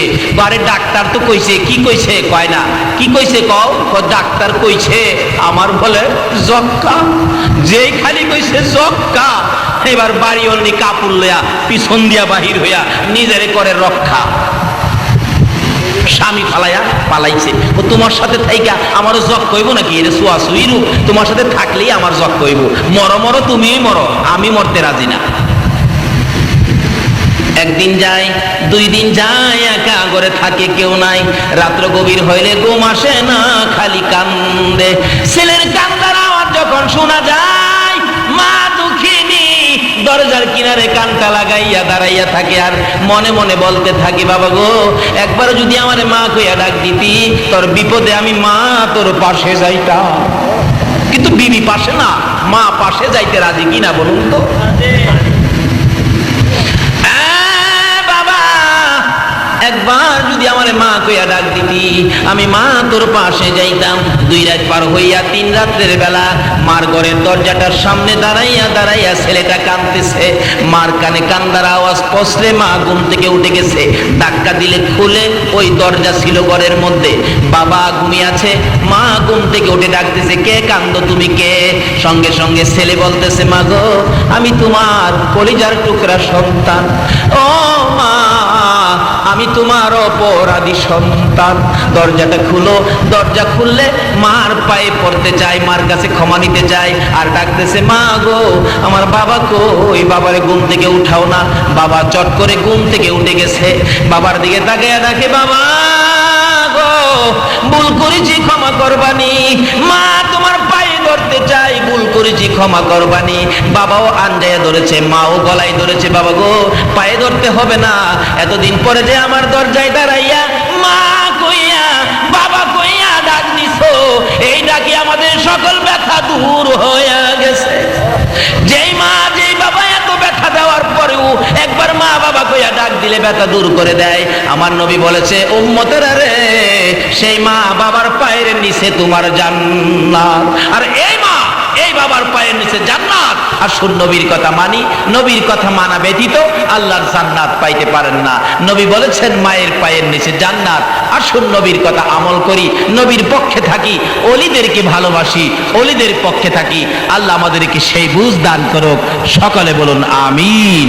আরে ডাক্তার তো কইছে। কি কইছে? কয় না। কি কইছে কও? ডাক্তার কইছে আমার বলে যক্কা। যেই খালি কইছে যক্কা, এবার বাড়ি অন্যি কাপড় লইয়া পিছন দিয়া বাহির হইয়া নিজেরে করে রক্ষা। স্বামী ফালাইয়া পালাইছে। ও তোমার সাথে থাইকা আমারও জগ কইব নাকি? এর সুয়াসুই রূপ, তোমার সাথে থাকলেই আমার জগ কইব। মরো মরো, তুমিই মরো, আমি মরতে রাজি না। একদিন যায়, 2 দিন যায়, একা ঘরে থাকে, কেউ নাই। রাত্র গভীর হইলে ঘুম আসে না, খালি কান্দে। ছেলের কান্দার আওয়াজ যখন শোনা যায়, মা দুঃখিনী দরজার কিনারে কানটা লাগাইয়া দাঁড়াইয়া থাকে, আর মনে মনে বলতে থাকে, বাবা গো, একবার যদি আমার মা কইয়া ডাক দিতি, তোর বিপদে আমি মা তোর পাশে যাইতাম। কিন্তু বিবি পাশে না, মা পাশে যাইতে রাজি কিনা বলুন তো? একবার যদি আমার মা কইয়া ডাক দিতি, আমি মা তোর পাশে যাইতাম। 2 রাত পার হইয়া 3 রাত্রের বেলা মার ঘরের দরজাটার সামনে দাঁড়াইয়া দাঁড়াইয়া ছেলেটা কাঁদতেছে। মার কানে কান্দার আওয়াজ পৌঁছলে মা ঘুম থেকে উঠে গেছে। ধাক্কা দিলে খুলে, ওই দরজা ছিল ঘরের মধ্যে। বাবা ঘুমিয়ে আছে, মা ঘুম থেকে উঠে ডাকতেছে, কে কান্দো তুমি, কে? সঙ্গে সঙ্গে ছেলে বলতেছে, মা গো, আমি তোমার কলিজার টুকরা সন্তান। ও মা, আমি তোমার অপরাধী সন্তান। দরজাটা খুলো। দরজা খুললে মার পায়ে পড়তে চাই, মার কাছে ক্ষমা নিতে চাই, আর ডাকতেছে, মা গো, আমার বাবা কই? বাবারে ঘুম থেকে উঠাও না। বাবা চট করে ঘুম থেকে উঠে গেছে। বাবার দিকে তাকাইয়া ডাকে, বাবা গো, ভুল করেছি, ক্ষমা করবানি। মা তোমার পায়ে ধরতে চাই, ভুল করেছি, ক্ষমা করবানি। বাবাও আঞ্জাইয়া ধরেছে, মাও গলায় ধরেছে, বাবা গো, পায়ে ধরতে হবে না। এতদিন পরে যে আমার দরজায় দাঁড়াইয়া মা কইয়া বাবা কইয়া ডাক দিছো, এই ডাকি আমাদের সকল ব্যথা দূর হয়ে গেছে। যেই মা যেই বাবা এত ব্যথা দেওয়ার পরেও একবার মা বাবা কইয়া ডাক দিলে ব্যথা দূর করে দেয়। আমার নবী বলেছে, উম্মতেরা রে, সেই মা বাবার পায়ের নিচে তোমার জান্নাত। আর এই মা এই বাবার পায়ের নিচে জান্নাত। আসুন নবীর কথা মানি। নবীর কথা মানা ব্যতীত আল্লাহর জান্নাত পাইতে পারেন না। নবী বলেছেন মায়ের পায়ের নিচে জান্নাত। আসুন নবীর কথা আমল করি, নবীর পক্ষে থাকি, ওলিদেরকে ভালোবাসি, ওলিদের পক্ষে থাকি। আল্লাহ আমাদেরকে সেই বুঝ দান করুক। সকলে বলুন আমিন।